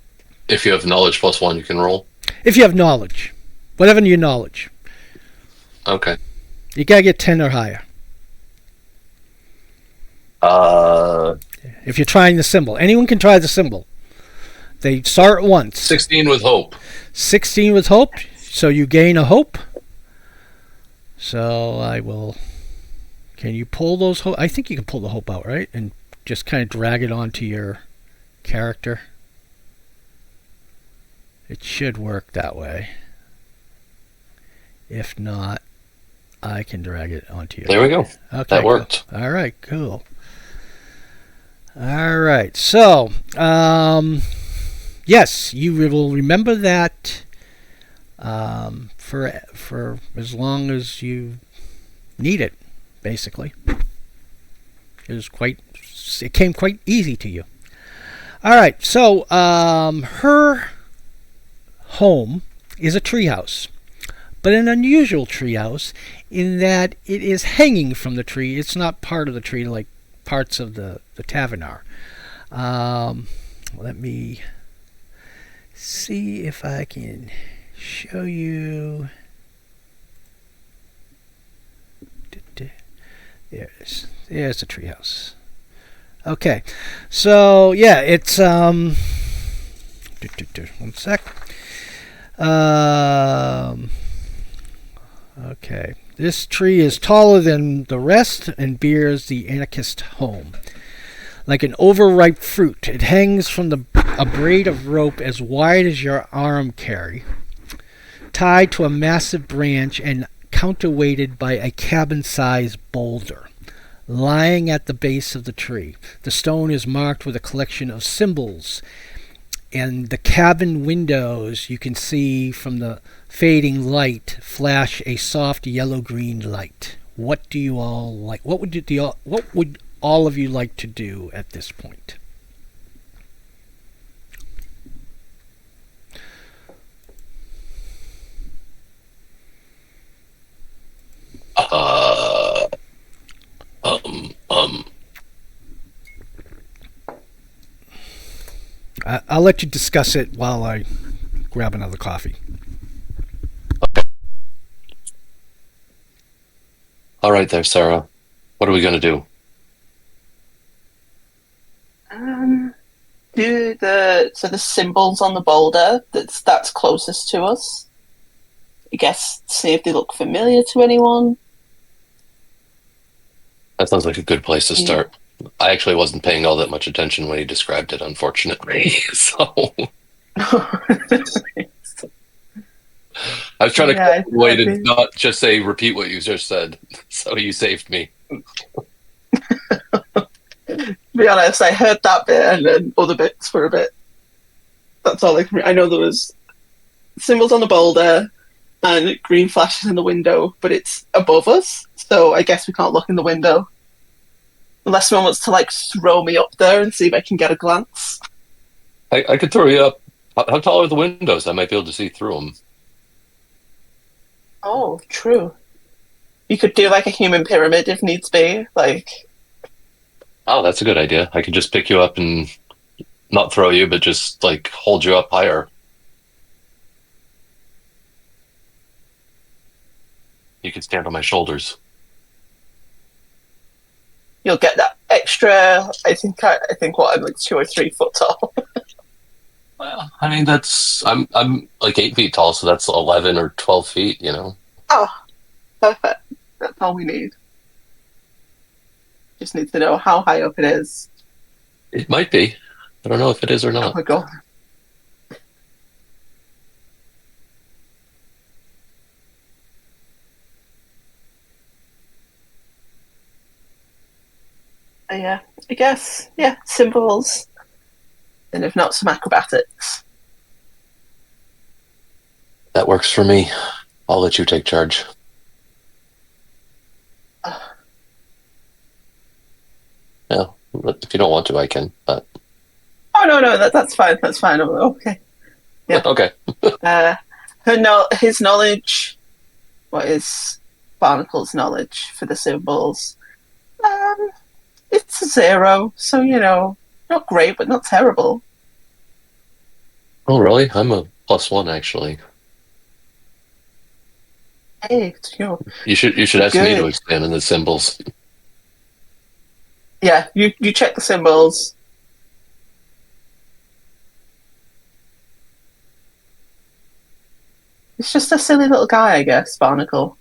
if you have knowledge plus 1, you can roll? If you have knowledge. Whatever your knowledge. Okay. You got to get 10 or higher. If you're trying the symbol. Anyone can try the symbol. They start once. 16 with hope. 16 with hope. So you gain a hope. So I will... Can you pull those hope? I think you can pull the hope out, right? And just kind of drag it onto your character. It should work that way. If not, I can drag it onto you. There we go. Okay, that worked. Cool. All right, cool. All right, so yes, you will remember that for as long as you need it. Basically, it came quite easy to you. All right, so her home is a treehouse, but an unusual treehouse in that it is hanging from the tree. It's not part of the tree like parts of the tavern are. Let me see if I can show you. There's the treehouse. Okay, so yeah, it's one sec. Okay, this tree is taller than the rest and bears the anarchist home. Like an overripe fruit, it hangs from a braid of rope as wide as your arm carry, tied to a massive branch and counterweighted by a cabin-sized boulder, lying at the base of the tree. The stone is marked with a collection of symbols, and the cabin windows you can see from the fading light flash a soft yellow-green light. What do you all like? What would all of you like to do at this point? I'll let you discuss it while I grab another coffee. All right there, Sarah. What are we going to do? Do the symbols on the boulder that's closest to us? I guess see if they look familiar to anyone. That sounds like a good place to start. I actually wasn't paying all that much attention when he described it, unfortunately. So I was trying to come up with a way to not just say repeat what you just said. So you saved me. To be honest, I heard that bit and then other bits for a bit. That's all I can. I know there was symbols on the boulder and green flashes in the window, but it's above us, so I guess we can't look in the window. Unless someone wants to like throw me up there and see if I can get a glance. I could throw you up. How tall are the windows? I might be able to see through them. Oh, true. You could do like a human pyramid if needs be. Like, Oh, that's a good idea. I could just pick you up and not throw you, but just like hold you up higher. You could stand on my shoulders. you'll get that extra. I think what I'm like 2 or 3 foot tall. Well, I mean I'm like 8 feet tall, so that's 11 or 12 feet. You know. Oh, perfect. That's all we need. Just need to know how high up it is. It might be. I don't know if it is or Oh not. my god. Yeah, I guess. Yeah, symbols. And if not, some acrobatics. That works for me. I'll let you take charge. Yeah, if you don't want to, I can. But Oh no, that's fine. That's fine. Okay. Yeah. okay. His knowledge. What is Barnacle's knowledge for the symbols? It's a 0, so not great, but not terrible. Oh, really? I'm a +1 actually. Hey, You should ask me good. to examine the symbols. Yeah, you check the symbols. It's just a silly little guy, I guess, Barnacle.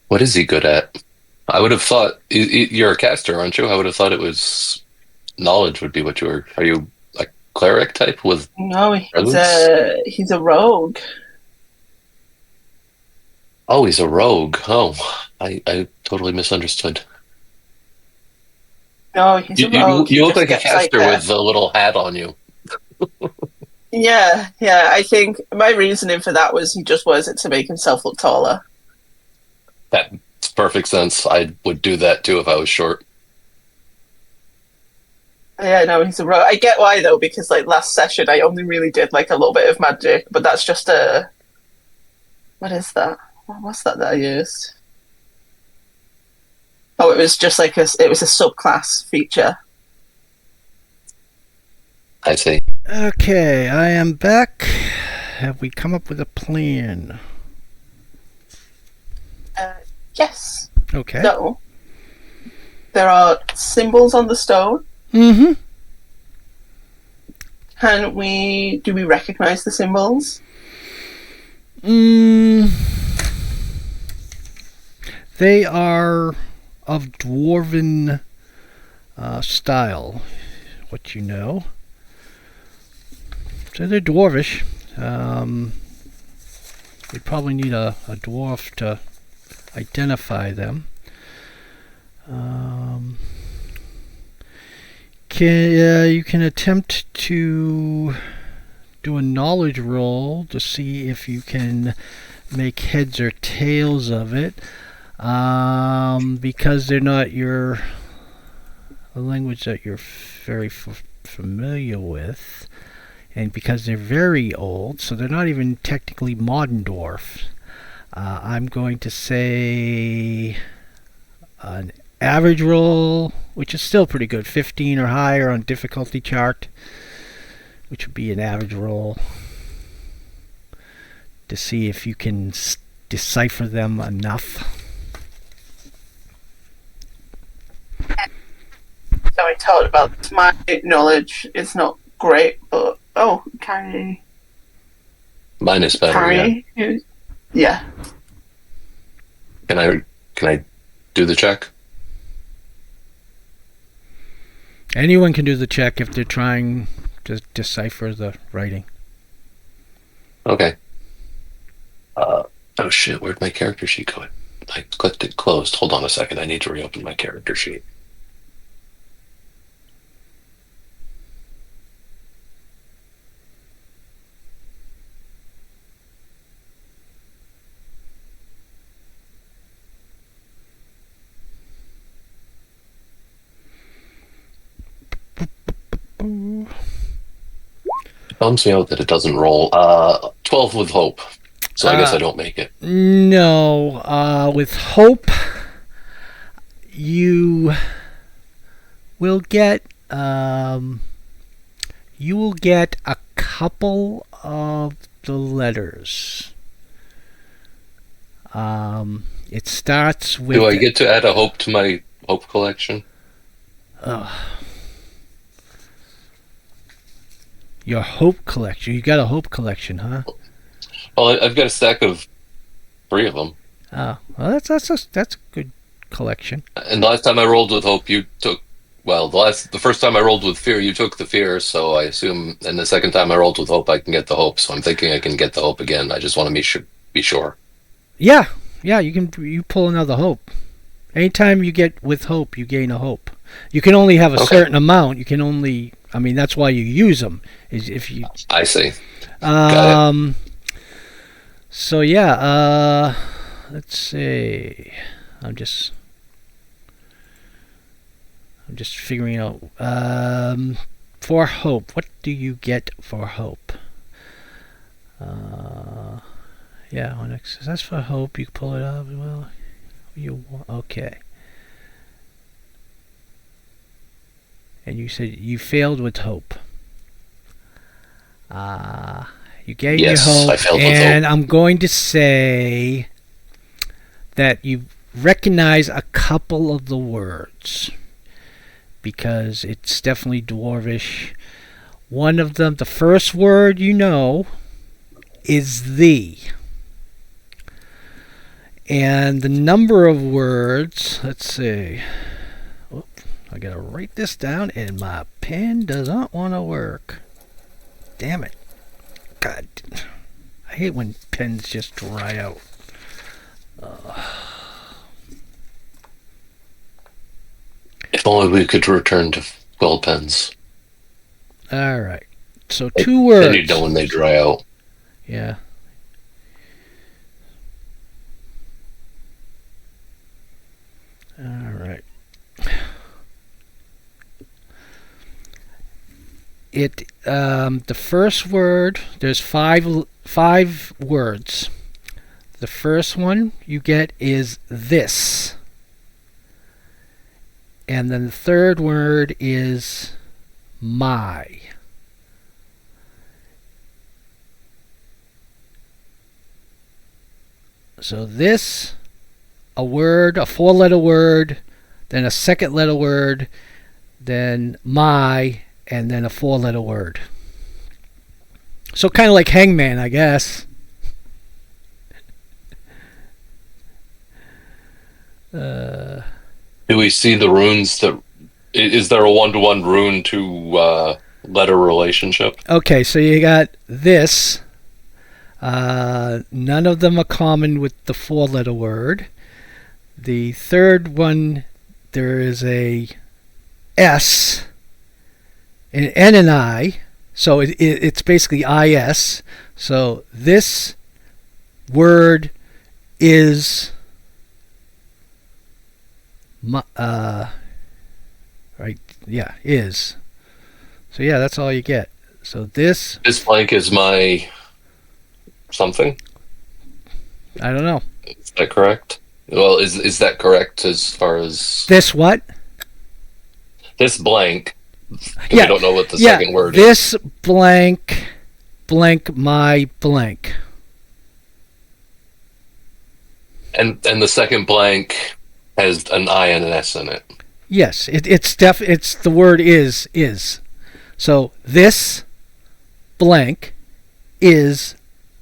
What is he good at? I would have thought you're a caster, aren't you? I would have thought it was knowledge would be what you were. Are you a cleric type with No, presence? he's a rogue. Oh, he's a rogue. Oh, I totally misunderstood. No, he's a rogue. You He look just like a gets, caster with a little hat on you. Yeah. I think my reasoning for that was he just wears it to make himself look taller. That makes perfect sense. I would do that too if I was short. Yeah, no, he's a rogue. I get why though, because like last session I only really did like a little bit of magic, but that's just a. What is that? What was that I used? Oh, it was just like it was a subclass feature. I see. Okay, I am back. Have we come up with a plan? Yes. Okay. So there are symbols on the stone. Mm-hmm. Do we recognize the symbols? They are of dwarven style, what you know. So they're dwarvish. We'd probably need a dwarf to identify them. You can attempt to do a knowledge roll to see if you can make heads or tails of it. Because they're not a language that you're very familiar with, and because they're very old, so they're not even technically modern dwarfs. I'm going to say an average roll, which is still pretty good, 15 or higher on difficulty chart, which would be an average roll, to see if you can decipher them enough. Sorry. point out about my knowledge is not great, but Carrie. Mine is better. Carrie, yeah. Can I do the check? Anyone can do the check if they're trying to decipher the writing. Okay. Oh shit! Where'd my character sheet go? I clicked it closed. Hold on a second. I need to reopen my character sheet. It bums me out that it doesn't roll. 12 with hope. So I guess I don't make it. No, with hope, you will get a couple of the letters. It starts with. Do I get to add a hope to my hope collection? Your hope collection. You got a hope collection, huh? Well, I've got a stack of 3 of them. Oh, well, that's a good collection. And the last time I rolled with hope, you took. Well, the first time I rolled with fear, you took the fear. So I assume, and the second time I rolled with hope, I can get the hope. So I'm thinking I can get the hope again. I just want to be sure. Yeah, you pull another hope. Anytime you get with hope, you gain a hope. You can only have a certain amount. You can only. I mean, that's why you use them. Is if you. I see. Got it. So yeah, let's see. I'm just figuring out. For hope, what do you get for hope? Yeah, on success for hope, you pull it up. Well, okay. And you said you failed with hope. You gained your hope, I failed with and hope. I'm going to say that you recognize a couple of the words because it's definitely dwarvish. One of them, the first word you know, is the. And the number of words, let's see. I gotta write this down, and my pen does not want to work. Damn it. God. I hate when pens just dry out. If only we could return to quill pens. Alright. So 2 words. Then you know when they dry out. Yeah. Alright. The first word, there's five words. The first one you get is this. And then the third word is my. So this, a word, a 4-letter word, then a second letter word, then my, and then a 4-letter word. So kind of like hangman, I guess. Do we see the runes that... Is there a one-to-one rune to letter relationship? Okay, so you got this. None of them are common with the 4-letter word. The third one, there is a S, an N and I, so it's basically IS. So this word is right, yeah, is. So yeah, that's all you get. So this blank is my something? I don't know. Is that correct? Well, is that correct as far as This what? this blank? Yeah, I don't know what the second word is. This blank, my blank. And the second blank has an I and an S in it. Yes, it's the word is. So this blank is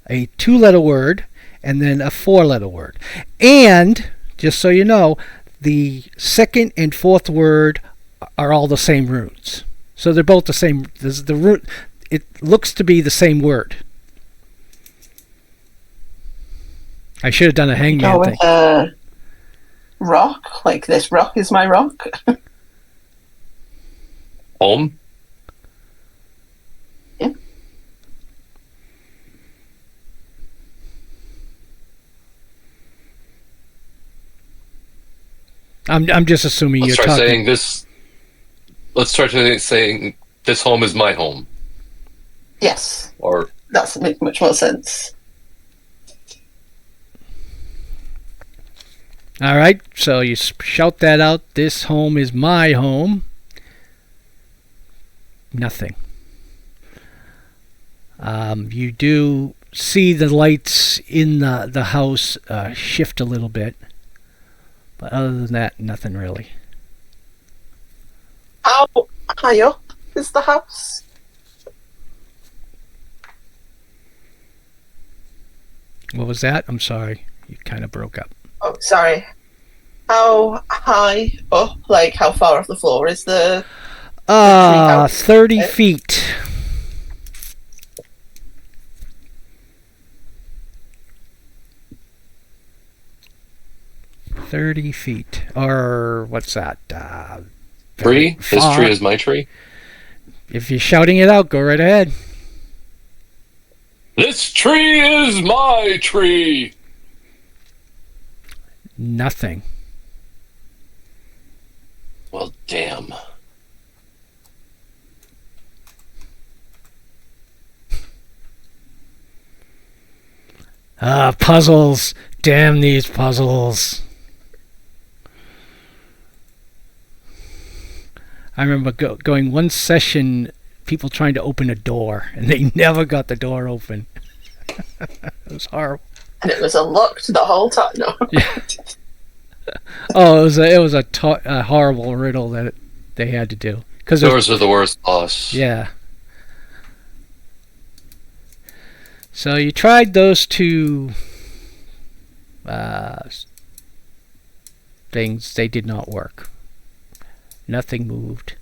a 2-letter word and then a 4-letter word. And just so you know, the second and fourth word are all the same roots. So they're both the same. The root. It looks to be the same word. I should have done a Go hangman with thing. rock, like this rock is my rock. Home? Yeah. I'm just assuming Let's you're try talking. saying this. Let's try saying this home is my home. Yes, Or that makes much more sense. All right, so you shout that out. This home is my home. Nothing. You do see the lights in the house shift a little bit. But other than that, nothing really. How high up is the house? What was that? I'm sorry. You kind of broke up. Oh, sorry. How high up, like how far off the floor is the treehouse? 30 feet. Or what's that? tree? His far. tree is my tree? If you're shouting it out, go right ahead. This tree is my tree! Nothing. Well, damn. Puzzles. Damn these puzzles. I remember going one session, people trying to open a door, and they never got the door open. It was horrible. And it was unlocked the whole time. No. Yeah. Oh, it was a horrible riddle that they had to do. Doors are the worst boss. Yeah. So you tried those two things. They did not work. Nothing moved.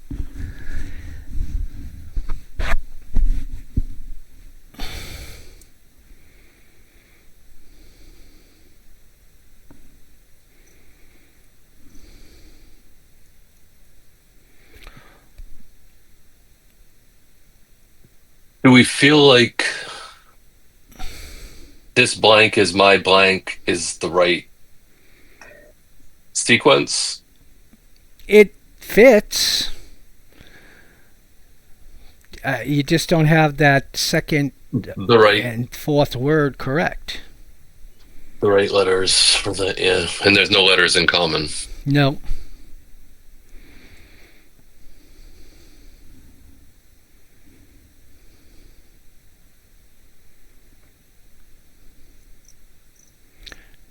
Do we feel like this blank is my blank is the right sequence? It fits. You just don't have that second The right and fourth word correct. the right letters for the and there's no letters in common. No.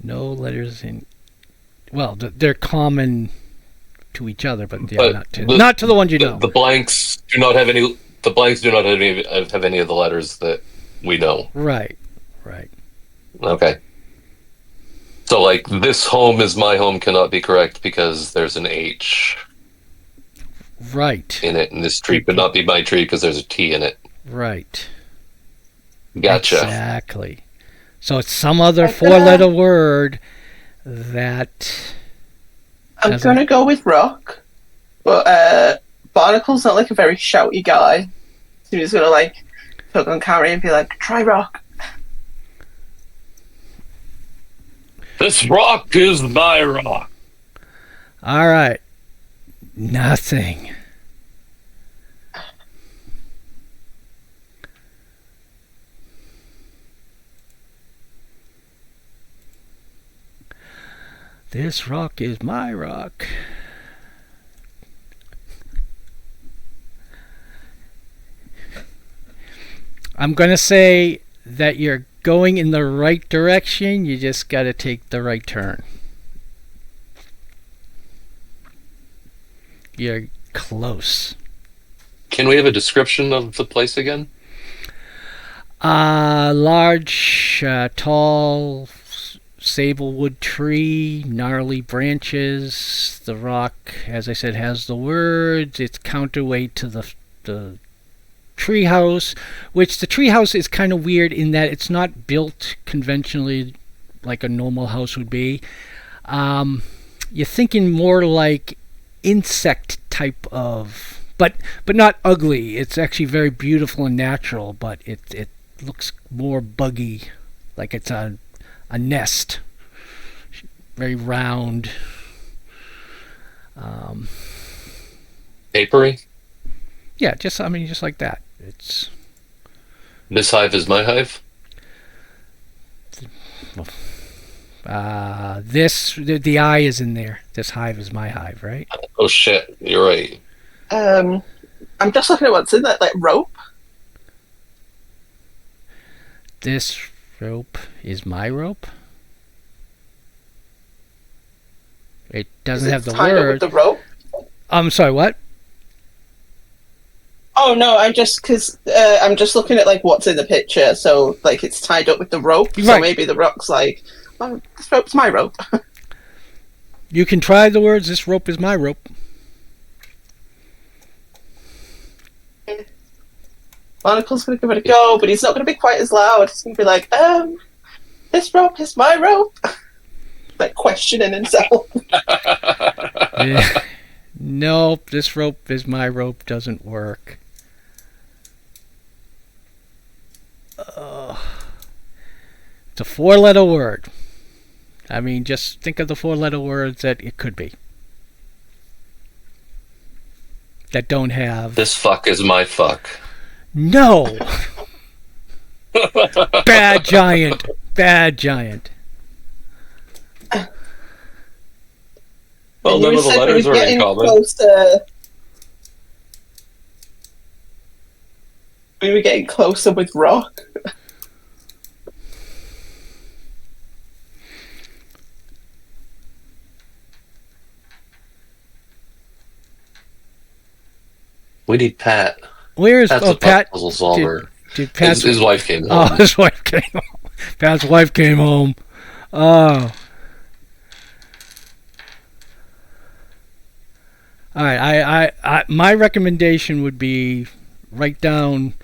No letters in. Well, they're common to each other, but, yeah, not to the ones you know. The blanks do not have any. The blanks do not have any of the letters that we know. Right. Okay. So, like, this home is my home cannot be correct because there's an H Right. in it, and this tree could not be my tree because there's a T in it. Right. Gotcha. Exactly. So it's some other I'm 4-letter word that. I'm going to go with rock. But Barnacle's not like a very shouty guy. So he's going to like tug on Carrie and be like, try rock. This rock is my rock. All right. Nothing. This rock is my rock. I'm going to say that you're going in the right direction. You just got to take the right turn. You're close. Can we have a description of the place again? Large, tall, sablewood tree, gnarly branches. The rock, as I said, has the words. It's counterweight to the treehouse, which the treehouse is kind of weird in that it's not built conventionally like a normal house would be. You're thinking more like insect type of, but not ugly. It's actually very beautiful and natural, but it looks more buggy, like it's a nest, very round. Papery? Yeah, just like that. It's This hive is my hive? the eye is in there. This hive is my hive, right? Oh shit, you're right. I'm just looking at what's in that like rope. This rope is my rope. It doesn't have the Tied up with word. the rope. I'm sorry, what? Oh no, I'm just looking at like what's in the picture. So like it's tied up with the rope. So Right. maybe the rock's like, oh, this rope's my rope. You can try the words, this rope is my rope. Barnacle's gonna give it a go, but he's not gonna be quite as loud. He's gonna be like, this rope is my rope. Like questioning himself. Nope, this rope is my rope doesn't work. It's a 4-letter word. I mean, just think of the 4-letter words that it could be. That don't have... This fuck is my fuck. No! Bad giant. Bad giant. Well, And none you of the said we letters were are in getting common. closer. We were getting closer with rock. We need Pat. Where is... Pat's Oh, a Pat... puzzle solver. Did Pat's... His wife came home. Oh, his wife came home. Pat's wife came home. Oh. All right. I my recommendation would be write down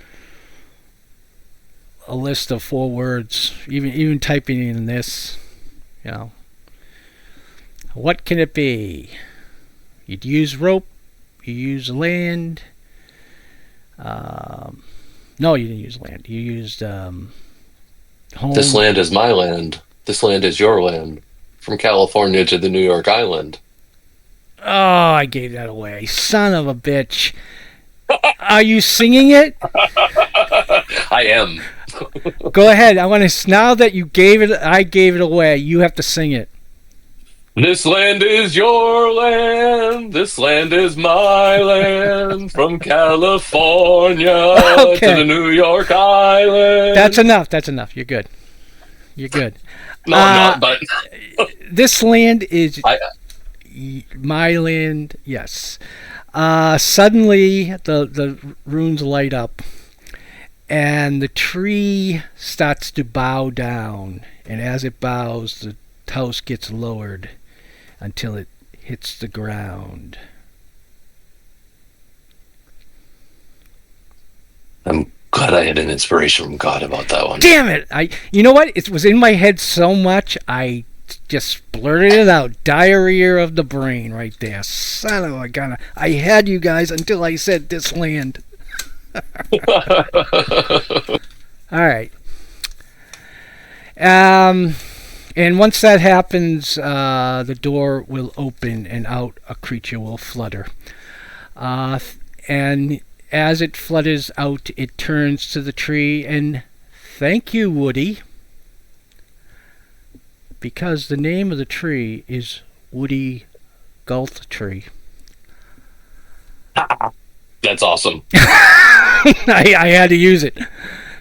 a list of 4 words. Even typing in this, you know. What can it be? You'd use rope. You use land. No, you didn't use land. You used home. This land is my land. This land is your land. From California to the New York Island. Oh, I gave that away. Son of a bitch. Are you singing it? I am. Go ahead. I want to. Now that you gave it, I gave it away. You have to sing it. This land is your land. This land is my land. From California to Okay. the New York Island. That's enough. That's enough. You're good. You're good. No, I'm not, but This land is I, my land. Yes. Suddenly, the runes light up, and the tree starts to bow down. And as it bows, the house gets lowered until it hits the ground. I'm glad I had an inspiration from God about that one. Damn it! You know what? It was in my head so much, I just blurted it out. Diarrhea of the brain, right there. Son of a gun! I had you guys until I said this land. All right. And once that happens, the door will open and out a creature will flutter. And as it flutters out, it turns to the tree and thank you, Woody. Because the name of the tree is Woody Galt Tree. That's awesome. I had to use it.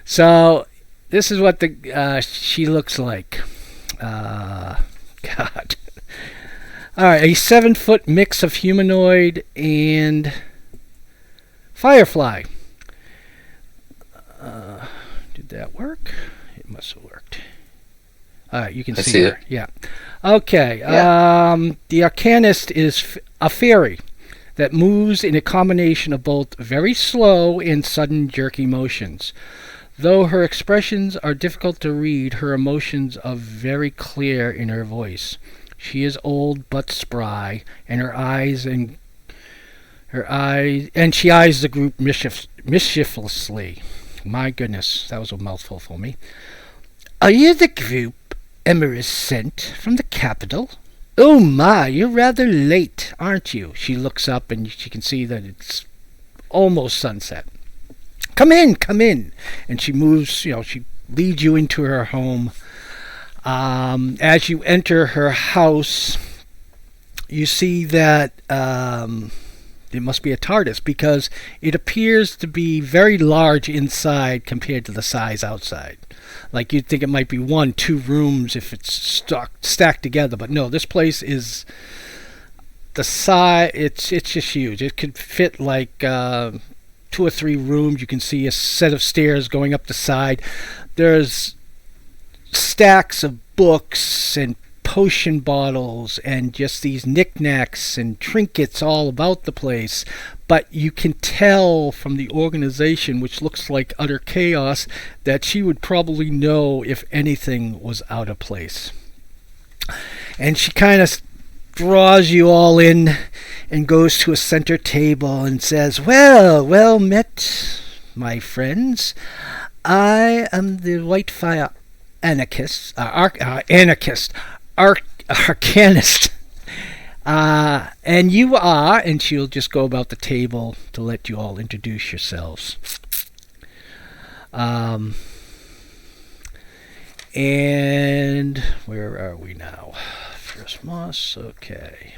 So this is what the she looks like. God. All right, a 7-foot mix of humanoid and firefly. Did that work? It must have worked. All right, you can see her. it. Yeah. Okay. Yeah. The Arcanist is a fairy that moves in a combination of both very slow and sudden jerky motions. Though her expressions are difficult to read, her emotions are very clear in her voice. She is old but spry, and she eyes the group mischievously. My goodness, that was a mouthful for me. Are you the group Emma is sent from the capital? Oh my, you're rather late, aren't you? She looks up and she can see that it's almost sunset. Come in. And she moves, she leads you into her home. As you enter her house, you see that it must be a TARDIS because it appears to be very large inside compared to the size outside. Like you'd think it might be 1-2 rooms if it's stacked together, but no, this place is the size. It's just huge. It could fit like 2 or 3 rooms. You can see a set of stairs going up the side. There's stacks of books and potion bottles and just these knickknacks and trinkets all about the place, but you can tell from the organization, which looks like utter chaos, that she would probably know if anything was out of place. And she kind of draws you all in and goes to a center table and says, well met, my friends. I am the Whitefire Arcanist, and you are, and she'll just go about the table to let you all introduce yourselves. And where are we now? First Moss, okay.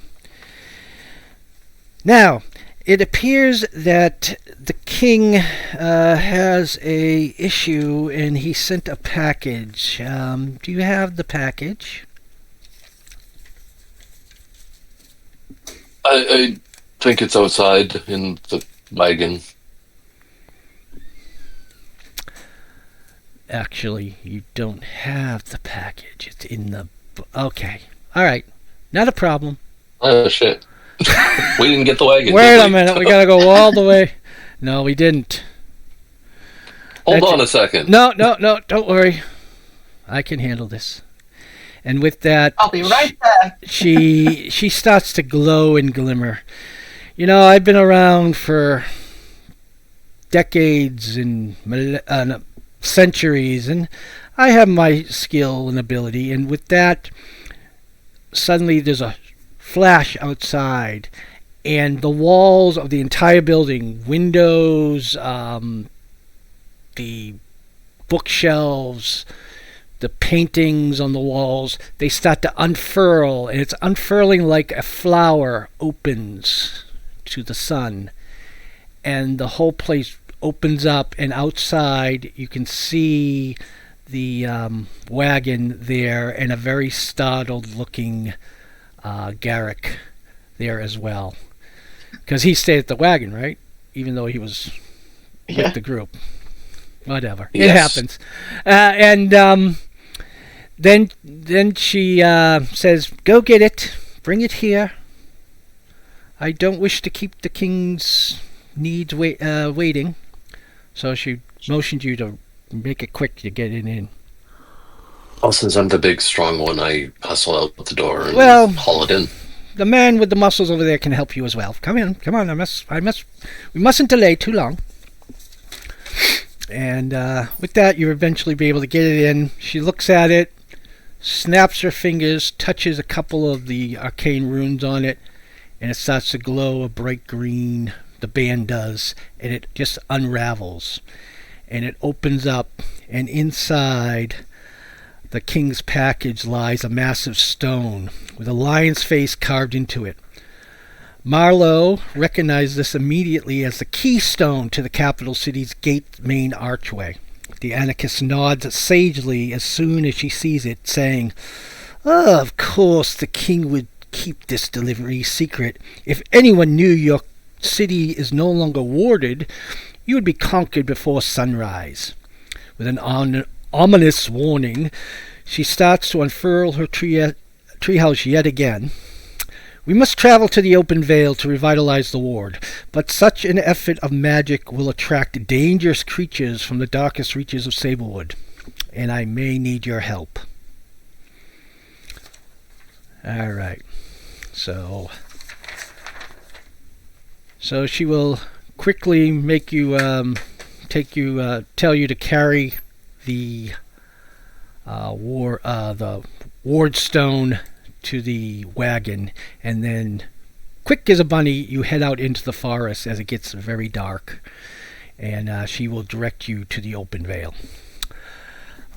Now, it appears that the king has a issue, and he sent a package. Do you have the package? I think it's outside in the wagon. Actually, you don't have the package. It's in the... Okay. All right. Not a problem. Oh, shit. We didn't get the wagon. Wait a minute. We got to go all the way. No, we didn't. Hold on a second. No. Don't worry. I can handle this. And with that... I'll be right back. she starts to glow and glimmer. I've been around for decades and centuries, and I have my skill and ability. And with that, suddenly there's a flash outside, and the walls of the entire building, windows, the bookshelves, the paintings on the walls, they start to unfurl, and it's unfurling like a flower opens to the sun, and the whole place opens up, and outside you can see the wagon there, and a very startled looking Garrick there as well, because he stayed at the wagon, right? Even though he was with the group. Whatever. It happens. And then she says, "Go get it. Bring it here. I don't wish to keep the king's needs waiting." So she motioned you to make it quick to get it in. Oh, since I'm the big, strong one, I hustle out the door and haul it in. The man with the muscles over there can help you as well. Come on. We mustn't delay too long. And with that, you'll eventually be able to get it in. She looks at it, snaps her fingers, touches a couple of the arcane runes on it, and it starts to glow a bright green. The band does, and it just unravels. And it opens up, and inside the king's package lies a massive stone with a lion's face carved into it. Marlowe recognized this immediately as the keystone to the capital city's gate main archway. The anarchist nods sagely as soon as she sees it, saying, "Oh, of course the king would keep this delivery secret. If anyone knew your city is no longer warded, you would be conquered before sunrise. With an ominous warning, she starts to unfurl her treehouse yet again. We must travel to the open vale to revitalize the ward, but such an effort of magic will attract dangerous creatures from the darkest reaches of Sablewood, and I may need your help. Alright, so she will quickly make you, tell you to carry the ward stone to the wagon, and then quick as a bunny you head out into the forest as it gets very dark, and she will direct you to the open vale.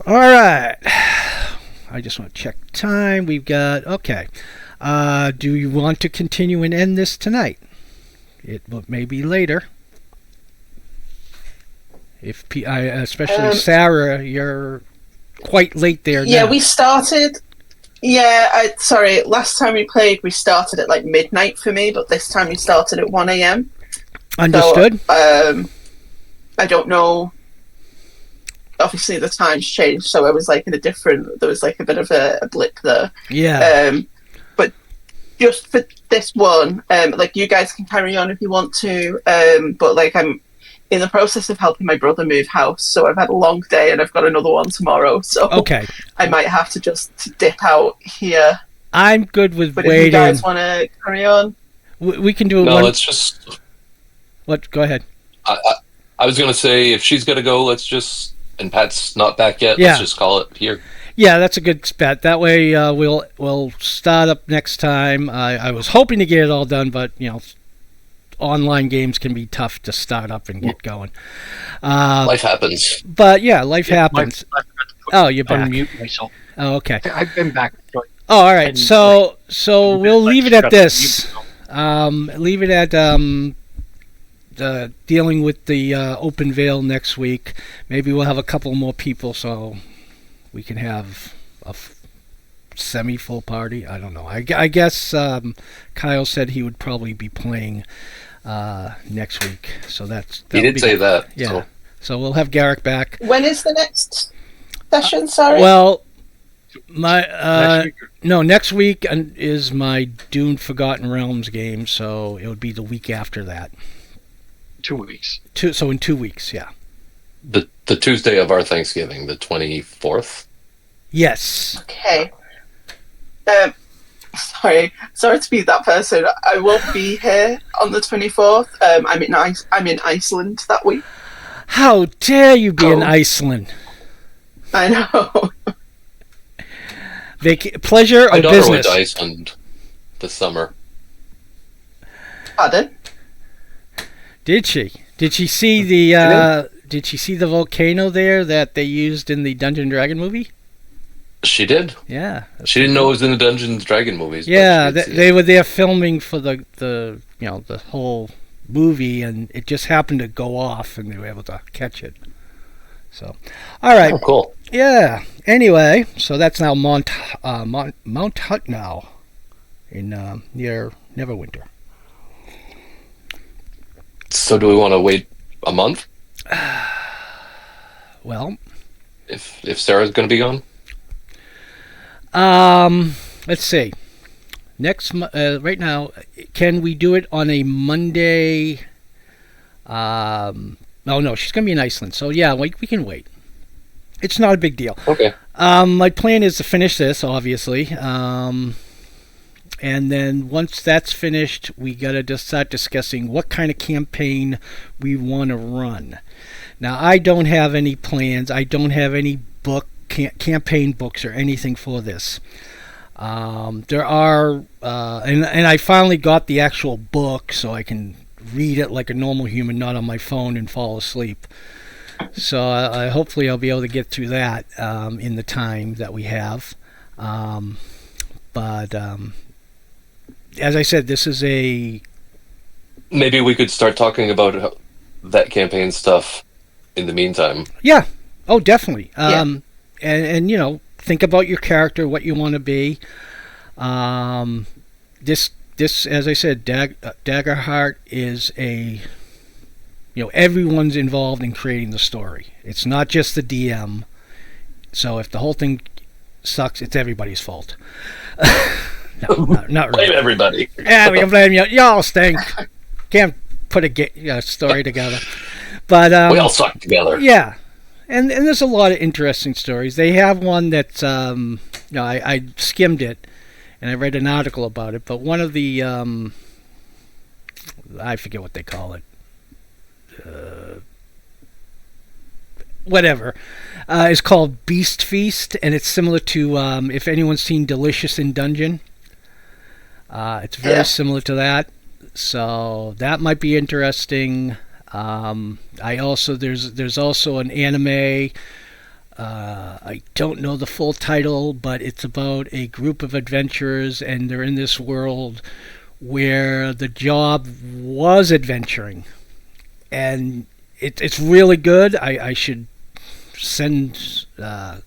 Alright, I just want to check time. We've got, okay, do you want to continue and end this tonight? It may be later, if especially Sarah, you're quite late there now. Yeah, we started. Yeah, sorry. Last time we played, we started at like midnight for me, but this time we started at 1 a.m. Understood. So, I don't know. Obviously, the times changed, so I was like in a different. There was like a bit of a blip there. Yeah. But just for this one, like you guys can carry on if you want to. But like I'm in the process of helping my brother move house, so I've had a long day and I've got another one tomorrow. So okay, I might have to just dip out here. I'm good with but waiting. If you guys want to carry on, we can do it. No, let's just. What? Go ahead. I was going to say, if she's going to go, let's just. And Pat's not back yet. Yeah. Let's just call it here. Yeah, that's a good bet. That way, we'll start up next time. I was hoping to get it all done, but online games can be tough to start up and get going. Life happens. But yeah, life happens. Oh, you're back. Unmute myself. Oh, okay. I've been back. Oh, all right. So we'll leave it at this. Leave it at dealing with the open veil next week. Maybe we'll have a couple more people so we can have a semi-full party. I don't know. I guess Kyle said he would probably be playing next week. So he did say that. Yeah. So we'll have Garrick back. when is the next session? Sorry. Well, next week is my Dune Forgotten Realms game, so it would be the week after that. 2 weeks. So in 2 weeks, yeah. The Tuesday of our Thanksgiving, the 24th. Yes. Okay. Sorry to be that person. I won't be here on the 24th. I'm in Iceland that week. How dare you be in Iceland? I know. Pleasure or My daughter went business? to Iceland this summer. Pardon? Did she? Did she see the? Did she see the volcano there that they used in the Dungeon Dragon movie? She did. Yeah. She didn't know it was in the Dungeons Dragon movies. Yeah, they were there filming for the whole movie, and it just happened to go off, and they were able to catch it. So, all right. Oh, cool. Yeah. Anyway, so that's now Mount Hutnow in near Neverwinter. So do we want to wait a month? Well, if Sarah's going to be gone? let's see. Right now, can we do it on a Monday? No, she's going to be in Iceland. So yeah, we can wait. It's not a big deal. Okay. My plan is to finish this, obviously. And then once that's finished, we got to just start discussing what kind of campaign we want to run. Now, I don't have any plans. I don't have any campaign books or anything for this. There are, and I finally got the actual book so I can read it like a normal human, not on my phone and fall asleep. So hopefully I'll be able to get through that in the time that we have. But as I said, this is a... Maybe we could start talking about that campaign stuff in the meantime. Yeah. Oh, definitely. Yeah. And think about your character, what you want to be. this, as I said, Daggerheart is a, everyone's involved in creating the story. It's not just the DM. So if the whole thing sucks, it's everybody's fault. No, not really. Blame everybody. Yeah, we can blame you. Y'all stink. Can't put a story together. But We all suck together. yeah, and there's a lot of interesting stories. They have one that's I skimmed it, and I read an article about it. But one of the I forget what they call it. Whatever. Is called Beast Feast, and it's similar to if anyone's seen Delicious in Dungeon. It's very similar to that, so that might be interesting. There's also an anime. I don't know the full title, but it's about a group of adventurers, and they're in this world where the job was adventuring, and it's really good. I should send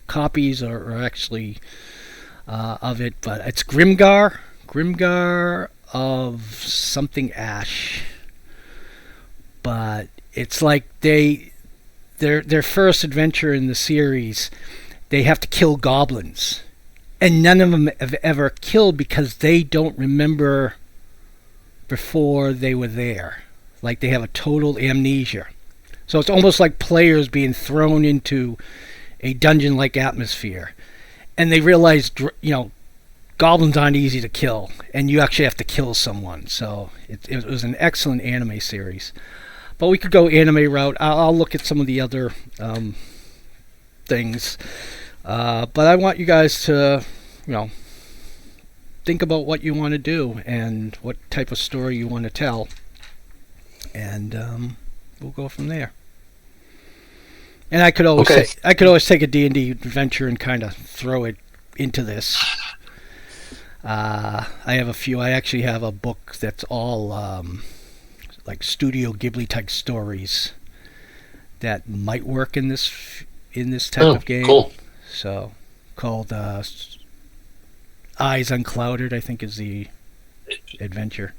copies or actually of it, but it's Grimgar of something Ash. But it's like their first adventure in the series, they have to kill goblins, and none of them have ever killed because they don't remember before they were there. Like they have a total amnesia. So it's almost like players being thrown into a dungeon-like atmosphere, and they realize, goblins aren't easy to kill, and you actually have to kill someone. So it was an excellent anime series. But we could go anime route. I'll look at some of the other things. But I want you guys to, think about what you want to do and what type of story you want to tell. And we'll go from there. And I could always take a D&D adventure and kind of throw it into this. I have a few. I actually have a book that's all like Studio Ghibli type stories that might work in this type of game. Cool. So called Eyes Unclouded, I think, is the adventure.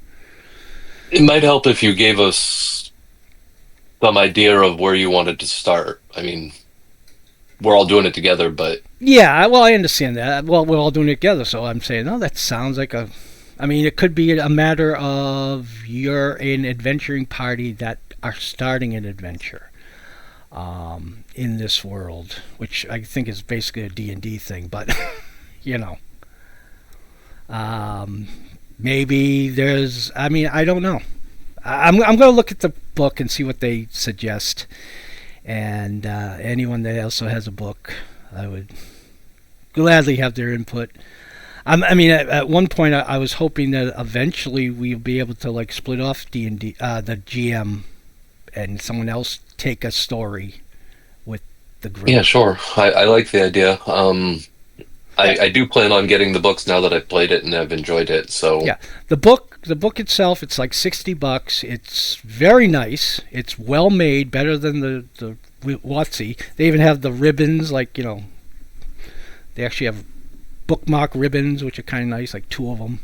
It might help if you gave us some idea of where you wanted to start. I mean, we're all doing it together, but... Yeah, well, I understand that. Well, we're all doing it together, so I'm saying, that sounds like a... I mean, it could be a matter of you're an adventuring party that are starting an adventure in this world, which I think is basically a D&D thing, but, maybe there's... I mean, I don't know. I'm going to look at the book and see what they suggest. And anyone that also has a book, I would gladly have their input. I mean, at one point, I was hoping that eventually we'll be able to split off D&D, the GM, and someone else take a story with the group. Yeah, sure. I like the idea. I do plan on getting the books now that I've played it and I've enjoyed it. So yeah, the book itself, it's like $60. It's very nice. It's well made, better than the WotC. They even have the ribbons, they actually have bookmark ribbons, which are kind of nice, like 2 of them.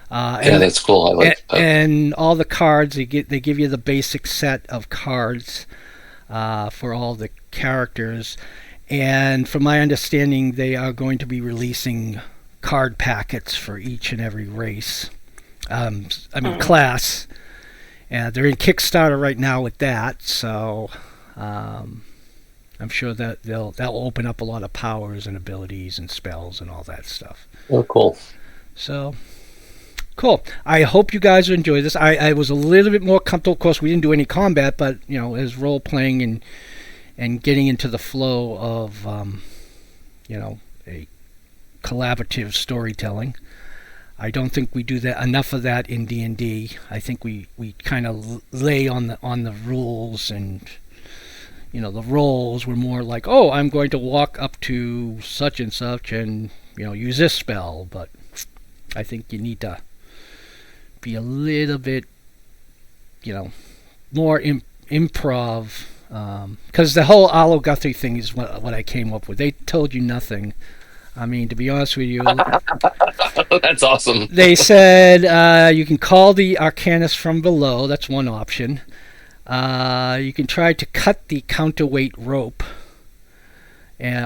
That's cool. I like that. And all the cards, they give you the basic set of cards for all the characters. And from my understanding, they are going to be releasing card packets for each and every race. Class. They're in Kickstarter right now with that, so I'm sure that that'll open up a lot of powers and abilities and spells and all that stuff. Oh, cool. So, cool. I hope you guys enjoy this. I was a little bit more comfortable. Of course, we didn't do any combat, but, as role-playing and getting into the flow of, a collaborative storytelling. I don't think we do that enough of that in D&D. I think we kind of lay on the rules, and the roles were more like, oh, I'm going to walk up to such and such and use this spell. But I think you need to be a little bit more improv, because the whole Alo Guthrie thing is what I came up with. They told you nothing I mean, to be honest with you, That's awesome. they said you can call the Arcanist from below. That's one option. You can try to cut the counterweight rope,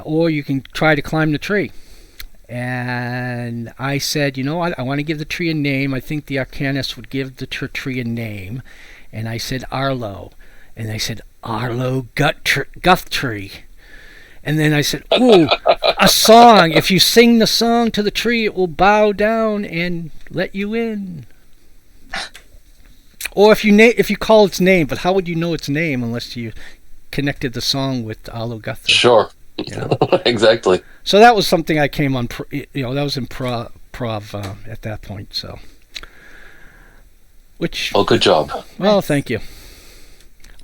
or you can try to climb the tree. And I said, you know what? I want to give the tree a name. I think the Arcanist would give the tree a name. And I said Arlo. And they said, Arlo Guthtree. And then I said, ooh, a song. If you sing the song to the tree, it will bow down and let you in. Or if you call its name, but how would you know its name unless you connected the song with Arlo Guthtree? Sure. You know? Exactly. So that was something I came on, that was improv at that point. So, Well, good job. Well, thank you.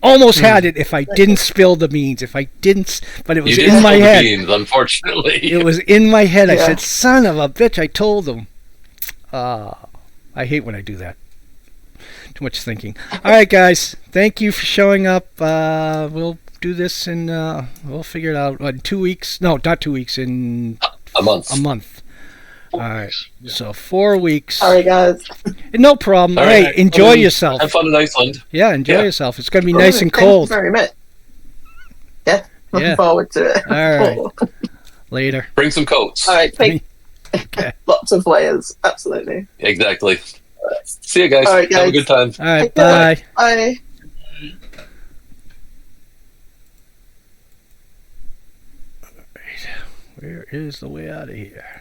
Almost had it if I didn't spill the beans. But it was in my head. Beans, unfortunately. It was in my head. Yeah. I said, "Son of a bitch!" I told them. I hate when I do that. Too much thinking. All right, guys. Thank you for showing up. We'll do this and we'll figure it out in 2 weeks. No, not 2 weeks. In A month. a month. All right. So 4 weeks. All right, guys. No problem. All Hey, right. enjoy yourself. Have fun in Iceland. Yeah, enjoy Yeah. yourself. It's going to be nice and Thank you cold. very much. Yeah, looking Yeah. forward to it. All right. Later. Bring some coats. All right, thank Okay. lots of layers. Absolutely. Exactly. See you guys. All right, Have a guys. good time. All right. Take care. Bye. Bye. Where is the way out of here?